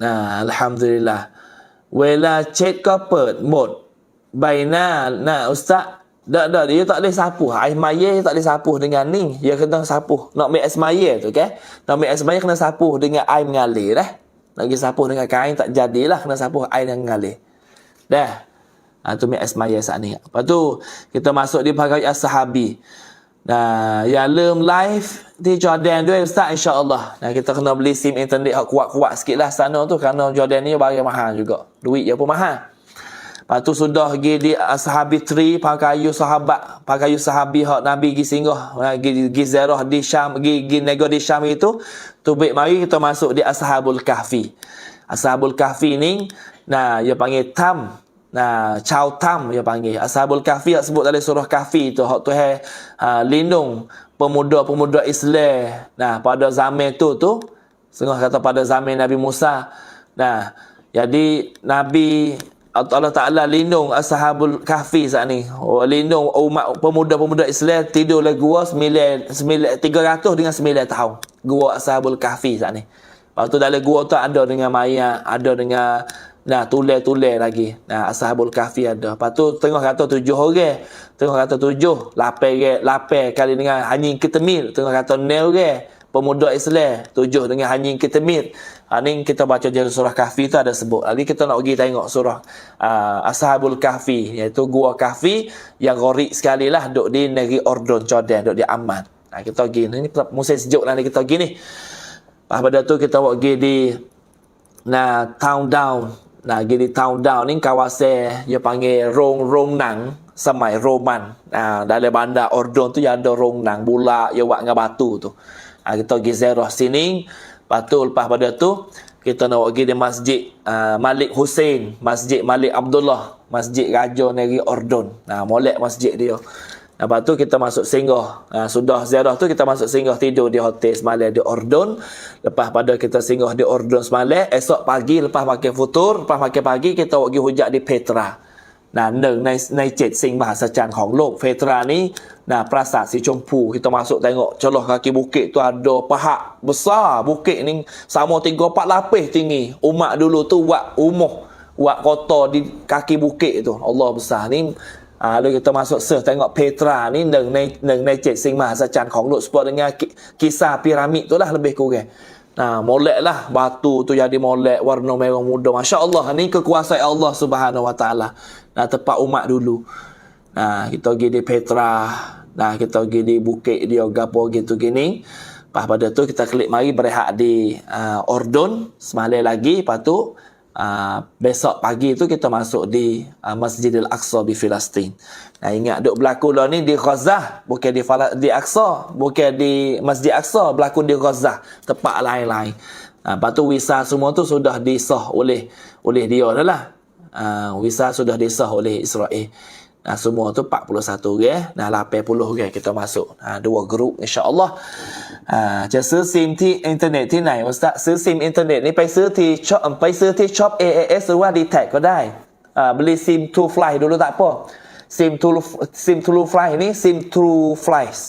[SPEAKER 1] Alhamdulillah. Wala chat ko ปิดหมดใบหน้าUstaz. Dah dia tak boleh sapu. Air maya tak boleh sapu dengan ni. Dia kena sapu. Nak ambil air maya tu kan? Nak ambil air maya kena sapu dengan air mengalir dah. Nak pergi sapu dengan kain tak jadilah, kena sapu air yang mengalir. Dah. Tu mi semaya saat ni. Lepas tu kita masuk di bahagian As-Sahabi. Nah, yang lem live di Jordan tu Ustaz, insya-Allah. Nah, kita kena beli SIM internet hak kuat-kuat sikitlah sana tu kerana Jordan ni barang mahal juga. Duit dia pun mahal. Lepas tu sudah pergi di Sahabi Tree, pakayu sahabat, pakayu sahabi hak Nabi pergi singgah, pergi ziarah di Syam, pergi nego di Syam itu. Tu baik mari kita masuk di Ashabul Kahfi. Ashabul Kahfi ni, nah, dia panggil Tam. Nah, Chow Tam dia panggil. Ashabul Kahfi hak sebut dalam surah Kahfi tu, hak Tuhan lindung pemuda-pemuda Islam. Nah, pada zaman tu setengah kata pada zaman Nabi Musa. Nah, jadi Nabi Allah Ta'ala lindung Ashabul Kahfi saat ni. Lindung umat pemuda-pemuda Islam tidur dalam gua 300 dengan 9 tahun. Gua Ashabul Kahfi saat ni. Lepas tu dalam gua tu ada dengan mayat, ada dengan tulen-tulen lagi. Nah, Ashabul Kahfi ada. Lepas tu tengah kata 7 orang. Tengah kata 7, 8 kali dengan Hanyin Ketemil. Tengah kata 9 orang. Pemuda Islam 7 dengan Hanyin Ketemil. Ni kita baca di surah Kahfi tu ada sebut. Lagi kita nak pergi tengok surah Ashabul Kahfi, iaitu gua Kahfi yang gharib sekali lah, duduk di negeri Ordon, Jordan, duduk di Amman. Kita pergi ni musim sejuk lah ni, kita pergi ni. Lepas pada tu kita pergi di Town Down. Pergi di Town Down ni kawasan dia panggil Rong Nang, samai Roman. Dalam bandar Ordon tu ada Rong Nang, bulak dia buat dengan batu tu. Kita pergi ziarah sini. Lepas pada tu kita nak pergi di Masjid Malik Hussein, Masjid Malik Abdullah, Masjid Raja Negeri Ordon. Molek masjid dia. Lepas tu kita masuk singgah. Sudah ziarah tu kita masuk singgah tidur di hotel semalam di Ordon. Lepas pada kita singgah di Ordon semalam, esok pagi lepas makan futur, lepas makan pagi kita pergi hujak di Petra. ใน7 สิ่งมหัศจรรย์ของโลก Petra ni, Prasat Si Chompu. Kita masuk tengok celah kaki bukit tu ada pahat besar. Bukit ni sama 3-4 lapis tinggi. Umat dulu tu buat buat kota di kaki bukit tu. Allah besar ni. Lalu kita masuk tengok Petra ni, 1 ใน 7 สิ่งมหัศจรรย์ของโลก sebab dengan kisah piramid tu lah lebih kurang. Molek lah batu tu jadi molek warna merah muda. Masya-Allah, ni kekuasaan Allah Subhanahu Wa Taala. Tempat umat dulu. Kita pergi di Petra. Kita pergi di bukit dia gapo gitu gini. Lepas pada tu kita klik mari berehat di Ordon semalam lagi. Lepas tu besok pagi tu kita masuk di Masjidil Aqsa di Palestin. Ingat duk berlaku lah ni di Gaza, bukan di Aqsa, bukan di Masjid Aqsa, berlaku di Gaza, tempat lain-lain. Lepas tu visa semua tu sudah disah oleh dia dah lah. Visa sudah disah oleh Israel. Semua tu 41 orang, 80 orang kita masuk. 2 grup insya-Allah. จะซื้อซิมที่อินเทอร์เน็ตที่ไหนวะซื้อซิมอินเทอร์เน็ตนี่ไปซื้อที่ช็อป AAS หรือว่า D-Tag ก็ได้ beli SIM True Fly dulu tak apa. SIM True Fly ni SIM True Flies.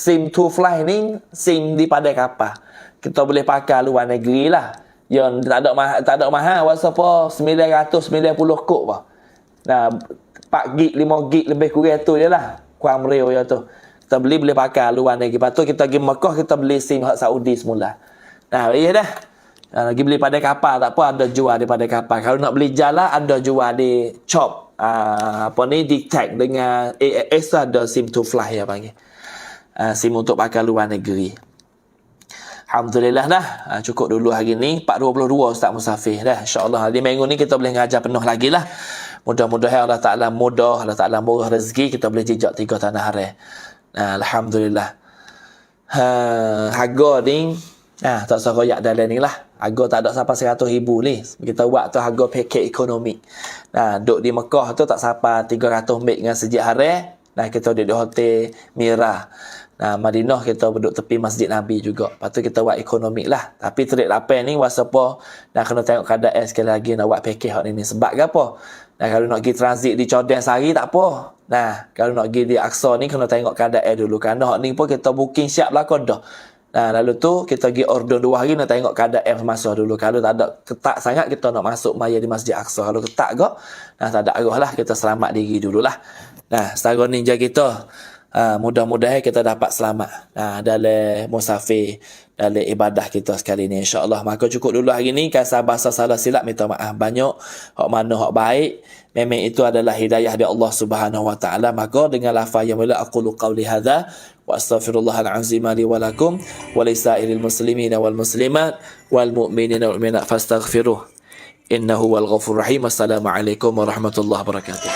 [SPEAKER 1] SIM True Fly ni SIM di pada kapal. Kita boleh pakai luar negeri lah. Yang tak ada mahal whatsapp 990 kod apa. 4 gig 5 gig lebih kurang tu je lah. Kurang meriah je tu. Kita boleh pakai luar negeri. Lepas tu kita pergi Mekah, kita beli SIM hak Saudi semula. Iya dah. Lagi beli pada kapal tak apa, ada jual di pada kapal. Kalau nak beli jalan ada jual di shop. D-Tag dengan AAS ada SIM to fly ya panggil. SIM untuk pakai luar negeri. Alhamdulillah dah. Cukup dulu hari ni 4.22 Ustaz Musafir dah. InsyaAllah di minggu ni kita boleh ngajar penuh lagi lah. Mudah-mudahan Allah Ta'ala mudah, Allah Ta'ala murah rezeki, kita boleh jejak 3 tanah haram. Alhamdulillah. Harga ni tak usah royak dalam ni lah. Harga tak ada sampai 100,000 ni. Kita buat tu harga pakej ekonomi. Duduk di Mekah tu tak sampai 300 mek dengan sejik haram. Kita duduk di hotel Mira. Madinah kita duduk tepi Masjid Nabi juga. Lepas tu kita buat ekonomi lah. Tapi terik lapan ni wasapa kena tengok keadaan sekali lagi nak buat pakej hak ni. Sebab ke apa? Kalau nak pergi transit di Jordan sehari tak apa. Kalau nak pergi di Aqsa ni kena tengok keadaan dulu. Kerana hak ni pun kita booking siap lah dah. Lalu tu kita pergi Ordon 2 hari nak tengok keadaan masa dulu. Kalau tak ada ketat sangat kita nak masuk maya di Masjid Aqsa. Kalau ketat tak ada arah lah, kita selamat diri dululah. Setara ninja kita Mudah-mudahan kita dapat selamat dalam musafir, dalam ibadah kita sekali ni, insya-Allah. Maka cukup dulu hari ni. Kasar bahasa salah silap minta maaf banyak. Hak mana hak baik, memang itu adalah hidayah dari Allah Subhanahu wa taala. Maka dengan lafaz yang mulia, aqulu qawli hadza wa astaghfirullahal azim li wa lakum wa lisairil muslimina wal muslimat wal mu'minina wal mu'minat fastaghfiruh innahu wal ghafurur rahim. Assalamualaikum warahmatullahi wabarakatuh.